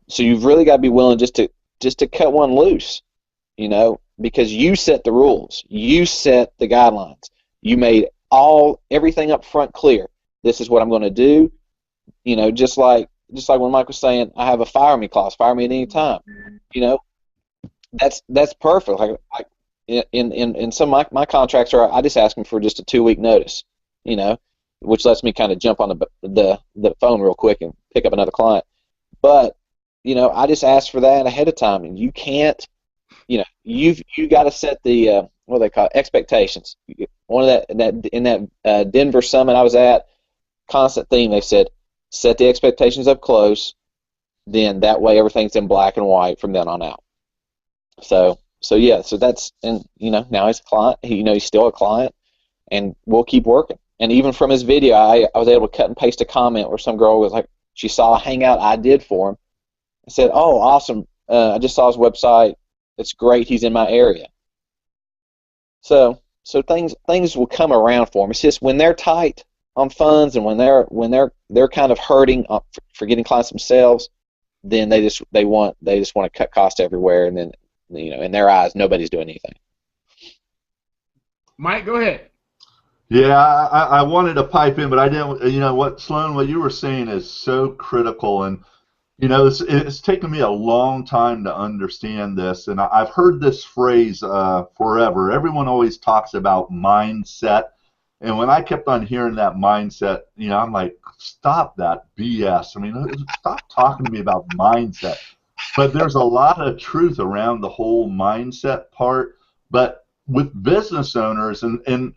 So you've really got to be willing just to cut one loose, because you set the rules, you set the guidelines, you made everything up front clear. This is what I'm going to do. Just like when Mike was saying, I have a fire me clause, fire me at any time. That's perfect. Like in some of my contracts I just ask them for just a 2-week notice, which lets me kind of jump on the phone real quick and pick up another client. But I just ask for that ahead of time, and you can't. You got to set the what do they call it, expectations. One of that in that Denver summit I was at, constant theme. They said, set the expectations up close, then that way everything's in black and white from then on out. So that's, and now he's a client. He's still a client, and we'll keep working. And even from his video, I was able to cut and paste a comment where some girl was like, she saw a hangout I did for him. I said, oh, awesome. I just saw his website. It's great. He's in my area. So things will come around for him. It's just when they're tight on funds and when they're kind of hurting for getting clients themselves, then they just want to cut costs everywhere, and then in their eyes nobody's doing anything. Mike, go ahead. Yeah, I wanted to pipe in, but I didn't. Sloan, what you were saying is so critical, and it's taken me a long time to understand this, and I've heard this phrase forever. Everyone always talks about mindset, and when I kept on hearing that mindset, I'm like, stop that BS. I mean, stop talking to me about mindset. But there's a lot of truth around the whole mindset part. But with business owners, and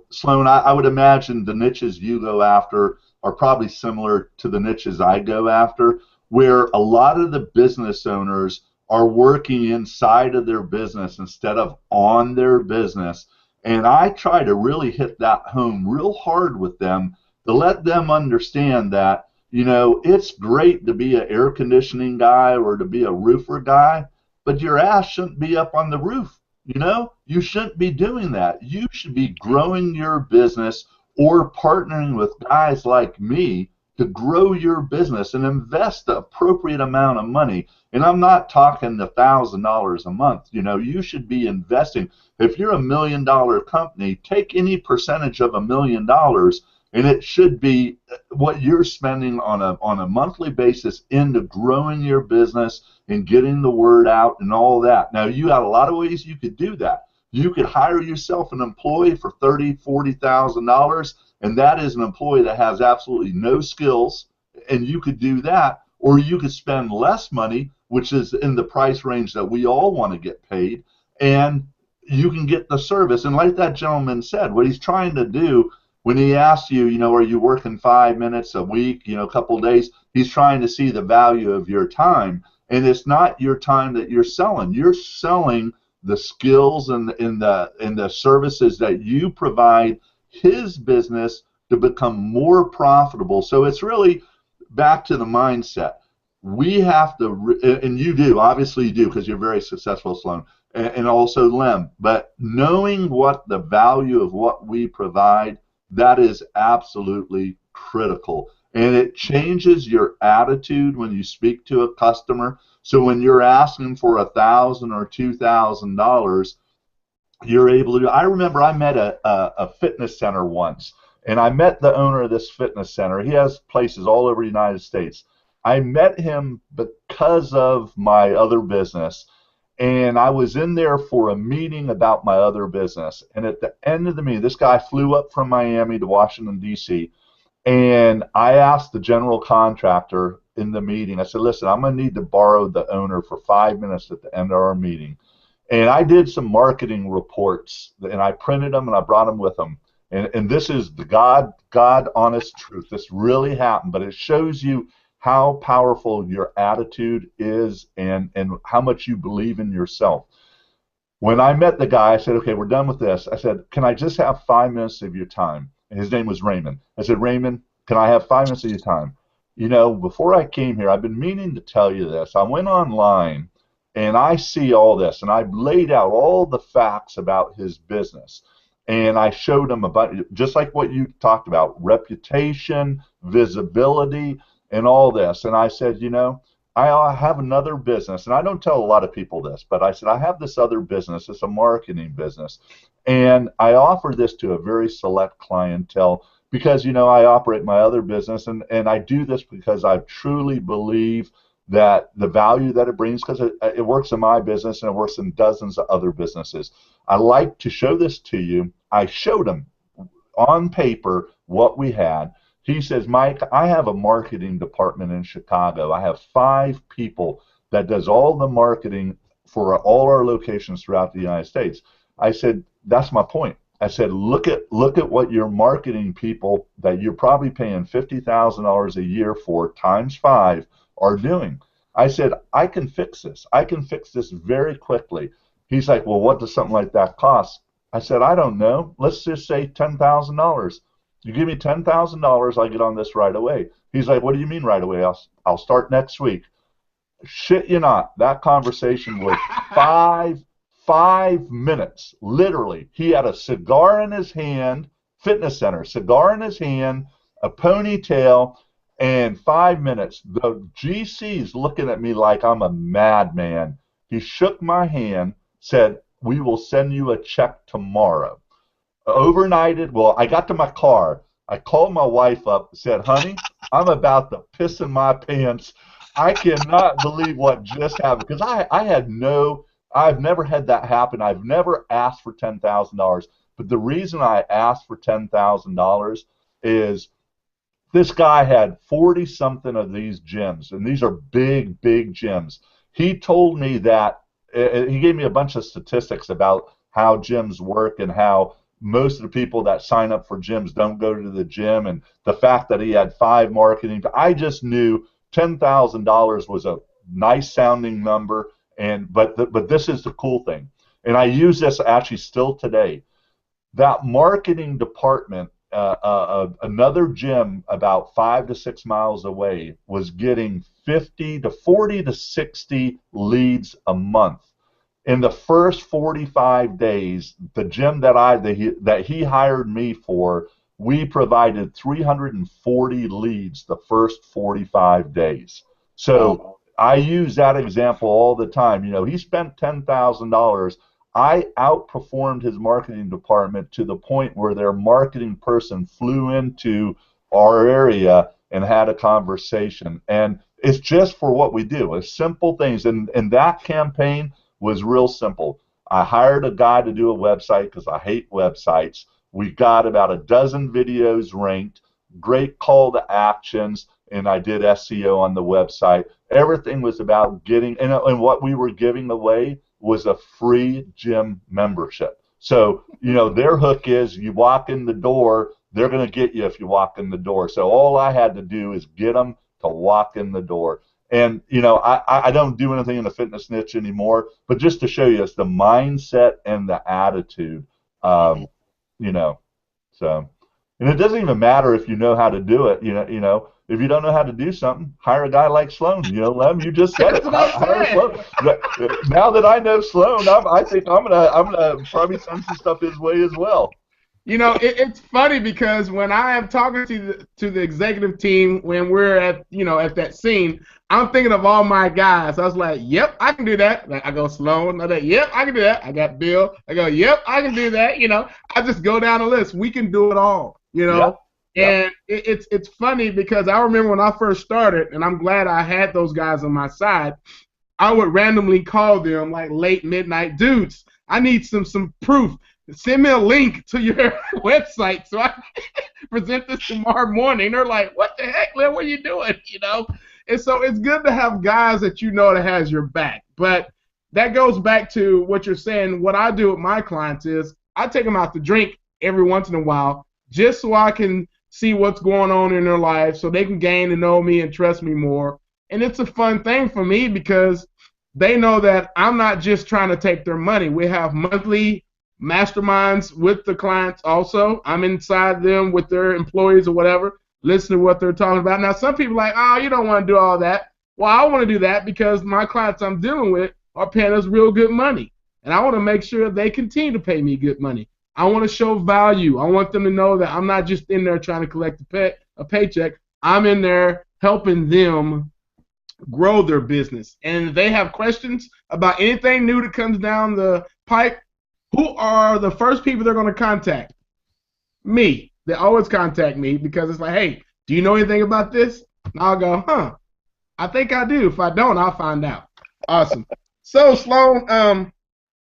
Sloan, I would imagine the niches you go after are probably similar to the niches I go after, where a lot of the business owners are working inside of their business instead of on their business. And I try to really hit that home real hard with them to let them understand that, it's great to be an air conditioning guy or to be a roofer guy, but your ass shouldn't be up on the roof. You shouldn't be doing that. You should be growing your business or partnering with guys like me to grow your business and invest the appropriate amount of money. And I'm not talking $1,000 a month. You know, you should be investing. If you're $1 million company, take any percentage of $1 million, and it should be what you're spending on a monthly basis into growing your business and getting the word out and all that. Now, you got a lot of ways you could do that. You could hire yourself an employee for $30,000, $40,000, and that is an employee that has absolutely no skills, and you could do that. Or you could spend less money, which is in the price range that we all want to get paid, and you can get the service. And like that gentleman said, what he's trying to do when he asks you, you know, are you working 5 minutes a week, you know, a couple of days, he's trying to see the value of your time. And it's not your time that you're selling. You're selling the skills and the services that you provide his business to become more profitable. So it's really back to the mindset. We have to, and you do, obviously you do, because you're very successful, Sloan, and also Lem, but knowing what the value of what we provide, that is absolutely critical. And it changes your attitude when you speak to a customer. So when you're asking for $1,000 or $2,000, you're able to. I remember I met a fitness center once, and I met the owner of this fitness center. He has places all over the United States. I met him because of my other business, and I was in there for a meeting about my other business. And at the end of the meeting, this guy flew up from Miami to Washington, D.C., and I asked the general contractor in the meeting, I said, listen, I'm going to need to borrow the owner for 5 minutes at the end of our meeting. And I did some marketing reports, and I printed them, and I brought them with them. And this is the God honest truth. This really happened, but it shows you how powerful your attitude is and how much you believe in yourself. When I met the guy, I said, okay, we're done with this. I said, can I just have 5 minutes of your time? And his name was Raymond. I said, Raymond, can I have 5 minutes of your time? You know, before I came here, I've been meaning to tell you this. I went online, and I see all this, and I've laid out all the facts about his business. And I showed him about, just like what you talked about, reputation, visibility, and all this. And I said, you know, I have another business, and I don't tell a lot of people this, but I said, I have this other business. It's a marketing business. And I offer this to a very select clientele because, you know, I operate my other business, and I do this because I truly believe that the value that it brings, because it works in my business and it works in dozens of other businesses. I like to show this to you. I showed him on paper what we had. He says, Mike, I have a marketing department in Chicago. I have 5 people that does all the marketing for all our locations throughout the United States. I said, that's my point. I said, look at what your marketing people that you're probably paying $50,000 a year for times 5 are doing. I said, I can fix this. I can fix this very quickly. He's like, well, what does something like that cost? I said, I don't know. Let's just say $10,000. You give me $10,000, I get on this right away. He's like, what do you mean right away? I'll start next week. Shit you not. That conversation was five minutes. Literally. He had a cigar in his hand, fitness center, cigar in his hand, a ponytail, and 5 minutes. The GC's looking at me like I'm a madman. He shook my hand, said, we will send you a check tomorrow. Overnighted, well, I got to my car. I called my wife up and said, honey, I'm about to piss in my pants. I cannot believe what just happened, because I've never had that happen. I've never asked for $10,000. But the reason I asked for $10,000 is this guy had 40-something of these gyms, and these are big, big gyms. He told me that, he gave me a bunch of statistics about how gyms work and how most of the people that sign up for gyms don't go to the gym, and the fact that he had 5 marketing. I just knew $10,000 was a nice sounding number, but this is the cool thing, and I use this actually still today. That marketing department, another gym about 5 to 6 miles away was getting 40 to 60 leads a month. In the first 45 days, the gym that he hired me for we provided 340 leads the first 45 days. So I use that example all the time. You know, he spent $10,000. I outperformed his marketing department to the point where their marketing person flew into our area and had a conversation. And it's just for what we do. It's simple things. And that campaign was real simple. I hired a guy to do a website because I hate websites. We got about a dozen videos ranked, great call to actions, and I did SEO on the website. Everything was about getting, and what we were giving away was a free gym membership. So, you know, their hook is you walk in the door, they're going to get you if you walk in the door. So all I had to do is get them to walk in the door. And, you know, I don't do anything in the fitness niche anymore, but just to show you, it's the mindset and the attitude, you know. So, and it doesn't even matter if you know how to do it, you know, if you don't know how to do something, hire a guy like Sloan. You know, Lem, you just said it. Hire Sloan. Now that I know Sloan, I think I'm gonna probably send some stuff his way as well. You know, it's funny because when I am talking to the executive team when we're at at that scene, I'm thinking of all my guys. I was like, yep, I can do that. Like, I go Sloan. I'm like, yep, I can do that. I got Bill. I go, yep, I can do that. You know, I just go down the list. We can do it all. You know. Yep. And it's funny because I remember when I first started, and I'm glad I had those guys on my side, I would randomly call them like late midnight, dudes, I need some proof. Send me a link to your website so I can present this tomorrow morning. They're like, what the heck, man, what are you doing? You know? And so it's good to have guys that you know that has your back. But that goes back to what you're saying. What I do with my clients is I take them out to drink every once in a while just so I can see what's going on in their life so they can gain to know me and trust me more. And it's a fun thing for me because they know that I'm not just trying to take their money. We have monthly masterminds with the clients also. I'm inside them with their employees or whatever, listening to what they're talking about. Now, some people are like, oh, you don't want to do all that. Well, I want to do that because my clients I'm dealing with are paying us real good money. And I want to make sure they continue to pay me good money. I want to show value. I want them to know that I'm not just in there trying to collect a paycheck. I'm in there helping them grow their business. And if they have questions about anything new that comes down the pipe, who are the first people they're going to contact? Me. They always contact me because it's like, hey, do you know anything about this? And I'll go, I think I do. If I don't, I'll find out. Awesome. So, Sloan,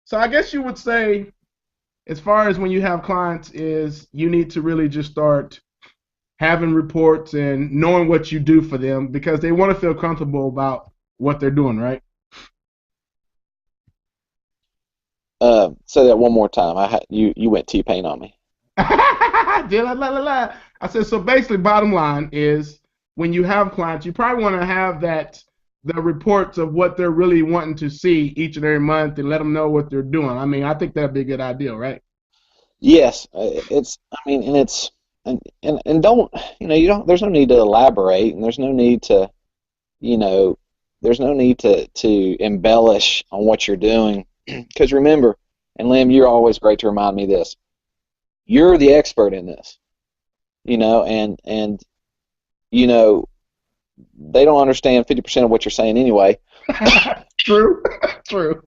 so I guess you would say, as far as when you have clients, is you need to really just start having reports and knowing what you do for them because they want to feel comfortable about what they're doing, right? Say that one more time. You went T-Pain on me. I said, so basically, bottom line is when you have clients, you probably want to have the reports of what they're really wanting to see each and every month and let them know what they're doing. I mean, I think that'd be a good idea, right? Yes, and don't, there's no need to elaborate, and there's no need to, to embellish on what you're doing. Because remember, and Lim, you're always great to remind me this, you're the expert in this, and they don't understand 50% of what you're saying anyway. True. So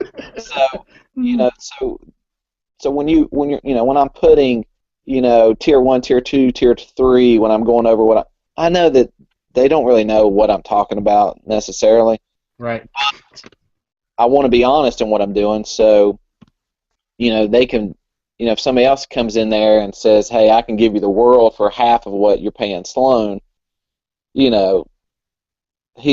when I'm putting, tier 1, tier 2, tier 3, when I'm going over I know that they don't really know what I'm talking about necessarily. Right. I want to be honest in what I'm doing, so they can, if somebody else comes in there and says, hey, I can give you the world for half of what you're paying Sloan, he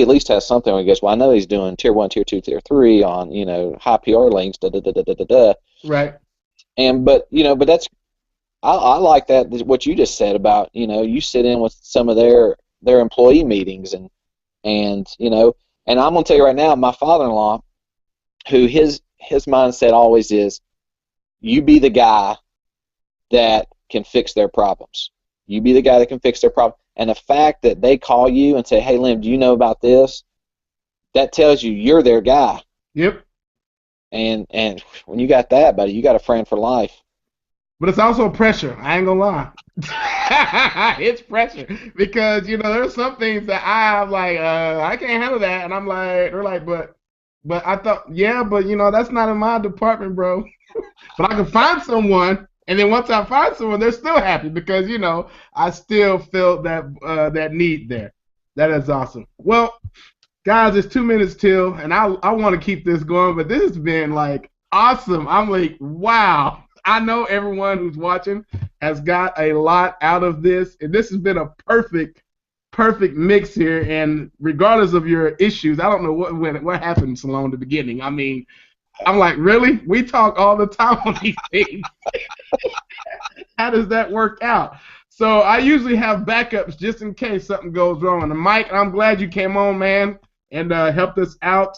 at least has something where he goes, well, I know he's doing tier 1, tier 2, tier 3 on, high PR links, da-da-da-da-da-da. Right. But that's, I like that, what you just said about, you sit in with some of their employee meetings and I'm going to tell you right now, my father-in-law, who his mindset always is, you be the guy that can fix their problems. You be the guy that can fix their problem. And the fact that they call you and say, hey, Lim, do you know about this? That tells you you're their guy. Yep. And when you got that, buddy, you got a friend for life. But it's also pressure. I ain't going to lie. it's pressure because there's some things that I'm like I can't handle that, and I'm like they're like but I thought yeah, but that's not in my department, bro. But I can find someone, and then once I find someone, they're still happy because I still felt that need there. That is awesome. Well, guys, it's 2 minutes till, and I want to keep this going, but this has been like awesome. I'm like, wow. I know everyone who's watching has got a lot out of this, and this has been a perfect mix here. And regardless of your issues, I don't know what happened, Sloan, in the beginning. I mean, I'm like, really? We talk all the time on these things. How does that work out? So I usually have backups just in case something goes wrong. And Mike, I'm glad you came on, man, and helped us out.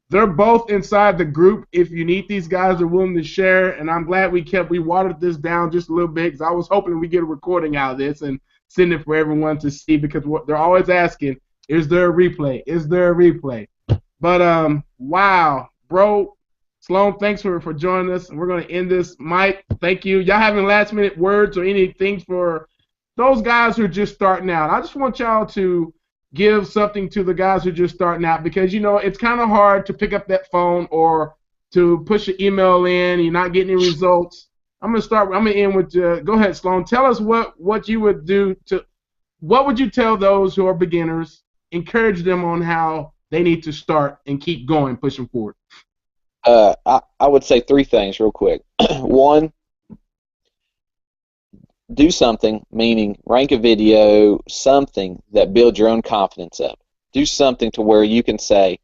They're both inside the group. If you need these guys, are willing to share. And I'm glad we watered this down just a little bit because I was hoping we get a recording out of this and send it for everyone to see because they're always asking, is there a replay? Is there a replay? But wow, bro. Sloan, thanks for joining us. And we're going to end this. Mike, thank you. Y'all have any last minute words or anything for those guys who are just starting out? I just want y'all to give something to the guys who are just starting out because, it's kind of hard to pick up that phone or to push an email in. You're not getting any results. I'm going to end with, go ahead, Sloan. Tell us what you would do what would you tell those who are beginners, encourage them on how they need to start and keep going, pushing forward? I would say three things real quick. One, do something, meaning rank a video, something that builds your own confidence up. Do something to where you can say,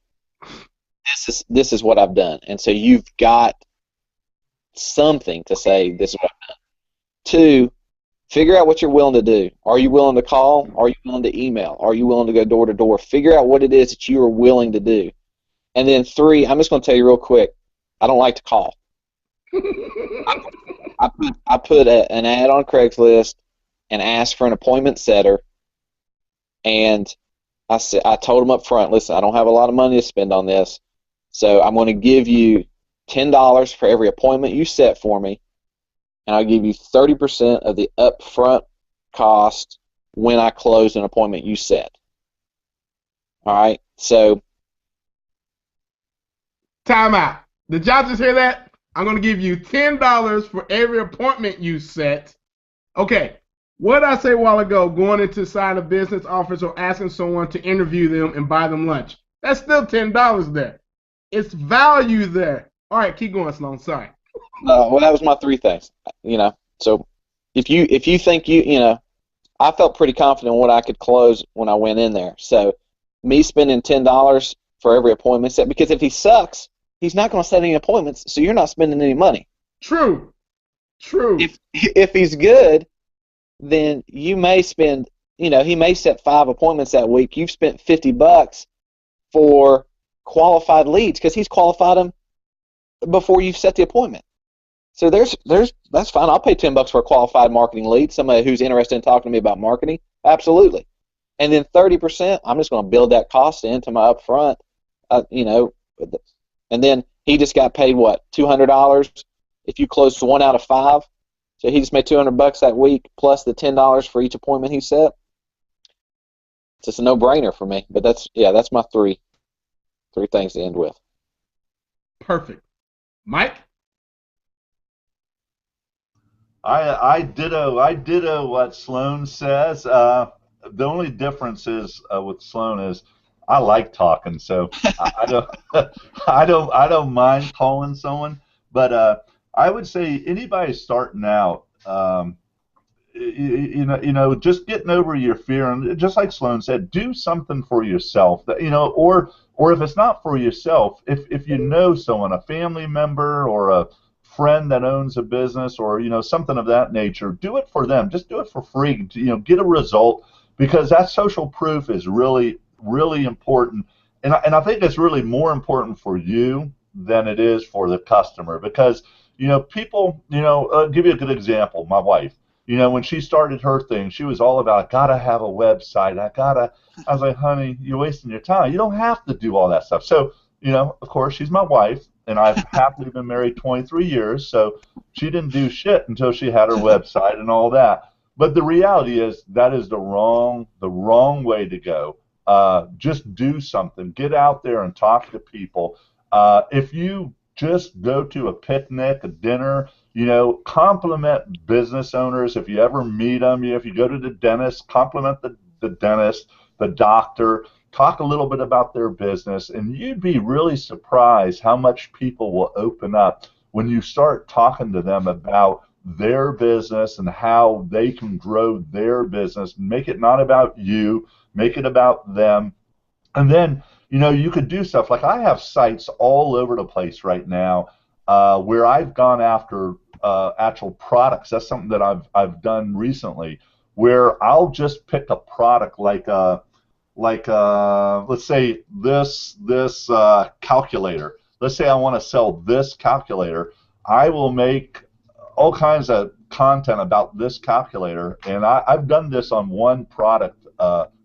this is what I've done. And so you've got something to say, this is what I've done. Two, figure out what you're willing to do. Are you willing to call? Are you willing to email? Are you willing to go door to door? Figure out what it is that you are willing to do. And then three, I'm just going to tell you real quick, I don't like to call. I put an ad on Craigslist and asked for an appointment setter, and I told them up front, listen, I don't have a lot of money to spend on this, so I'm going to give you $10 for every appointment you set for me, and I'll give you 30% of the upfront cost when I close an appointment you set. All right, so time out. Did y'all just hear that? I'm going to give you $10 for every appointment you set. Okay, what did I say a while ago, going into sign a business office or asking someone to interview them and buy them lunch? That's still $10 there. It's value there. All right, keep going, Sloan. Sorry. Well, that was my three things. So if you think I felt pretty confident in what I could close when I went in there. So me spending $10 for every appointment set, because if he sucks, he's not going to set any appointments, so you're not spending any money. True. If he's good, then you may spend, he may set 5 appointments that week. You've spent $50 for qualified leads because he's qualified them before you've set the appointment. So that's fine. I'll pay $10 for a qualified marketing lead, somebody who's interested in talking to me about marketing. Absolutely. And then 30%, I'm just going to build that cost into my upfront, and then he just got paid, what, $200 if you closed 1 out of 5? So he just made $200 that week plus the $10 for each appointment he set. It's just a no-brainer for me. But that's my three things to end with. Perfect. Mike? I ditto what Sloan says. The only difference is with Sloan is I like talking, so I don't mind calling someone. But I would say anybody starting out, just getting over your fear, and just like Sloan said, do something for yourself. Or if it's not for yourself, if you know someone, a family member or a friend that owns a business or something of that nature, do it for them. Just do it for free. Get a result, because that social proof is really, really important, and I think it's really more important for you than it is for the customer, because people, I'll give you a good example. My wife, when she started her thing, she was all about, I gotta have a website. I was like, honey, you're wasting your time. You don't have to do all that stuff. So of course, she's my wife, and I've happily been married 23 years, so she didn't do shit until she had her website and all that. But the reality is that is the wrong way to go. Just do something. Get out there and talk to people. If you just go to a picnic, a dinner, compliment business owners. If you ever meet them, if you go to the dentist, compliment the dentist, the doctor, talk a little bit about their business, and you'd be really surprised how much people will open up when you start talking to them about their business and how they can grow their business. Make it not about you, make it about them. And then, you could do stuff like I have sites all over the place right now where I've gone after actual products. That's something that I've done recently, where I'll just pick a product like let's say this calculator. Let's say I want to sell this calculator. I will make all kinds of content about this calculator, and I've done this on one product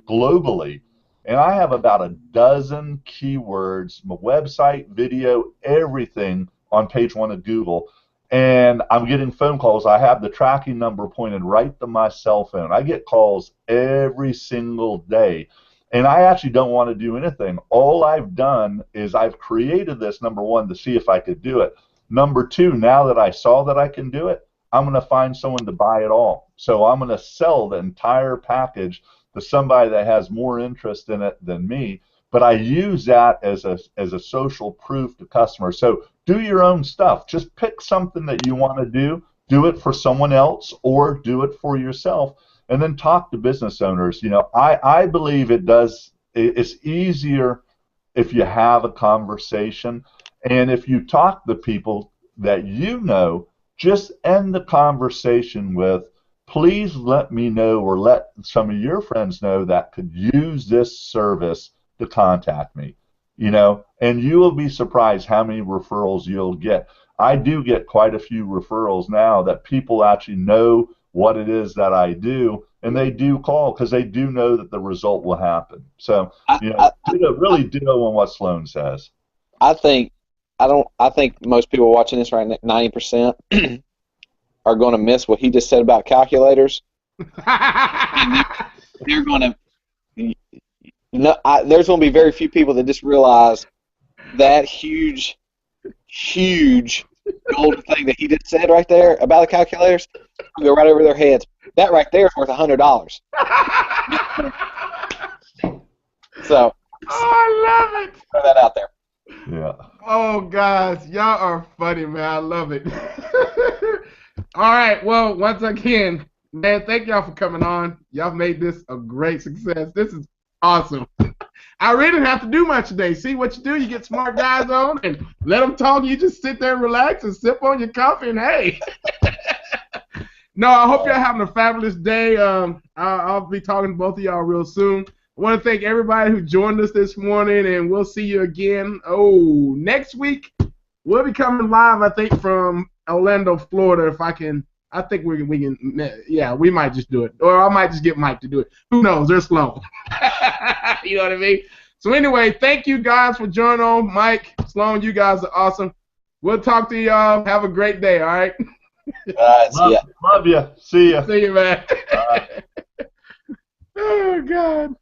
globally, and I have about a dozen keywords, my website, video, everything on page 1 of Google, and I'm getting phone calls. I have the tracking number pointed right to my cell phone. I get calls every single day, and I actually don't want to do anything. All I've done is I've created this, number one, to see if I could do it. Number two, now that I saw that I can do it, I'm going to find someone to buy it all. So I'm going to sell the entire package to somebody that has more interest in it than me. But I use that as a social proof to customers. So do your own stuff. Just pick something that you want to do it for someone else or do it for yourself, and then talk to business owners. I believe it's easier if you have a conversation. And if you talk to people that just end the conversation with, please let me know or let some of your friends know that could use this service to contact me. And you will be surprised how many referrals you'll get. I do get quite a few referrals now that people actually know what it is that I do, and they do call because they do know that the result will happen. So, really do on what Sloan says. I think most people watching this right now, 90%, are going to miss what he just said about calculators. And they're going to, there's going to be very few people that just realize that huge golden thing that he just said right there about the calculators will go right over their heads. That right there is worth $100. So, I love it. Throw that out there. Yeah. Oh, guys, y'all are funny, man. I love it. All right. Well, once again, man, thank y'all for coming on. Y'all made this a great success. This is awesome. I really didn't have to do much today. See what you do? You get smart guys on and let them talk. You just sit there and relax and sip on your coffee and hey. No, I hope you're having a fabulous day. I'll be talking to both of y'all real soon. I want to thank everybody who joined us this morning, and we'll see you again. Oh, next week we'll be coming live, I think, from Orlando, Florida. If I can, I think we can. Yeah, we might just do it, or I might just get Mike to do it. Who knows? They're slow. You know what I mean? So anyway, thank you guys for joining on. Mike, Sloan, you guys are awesome. We'll talk to y'all. Have a great day. All right. See ya. Love you. See ya. See you, man. Oh God.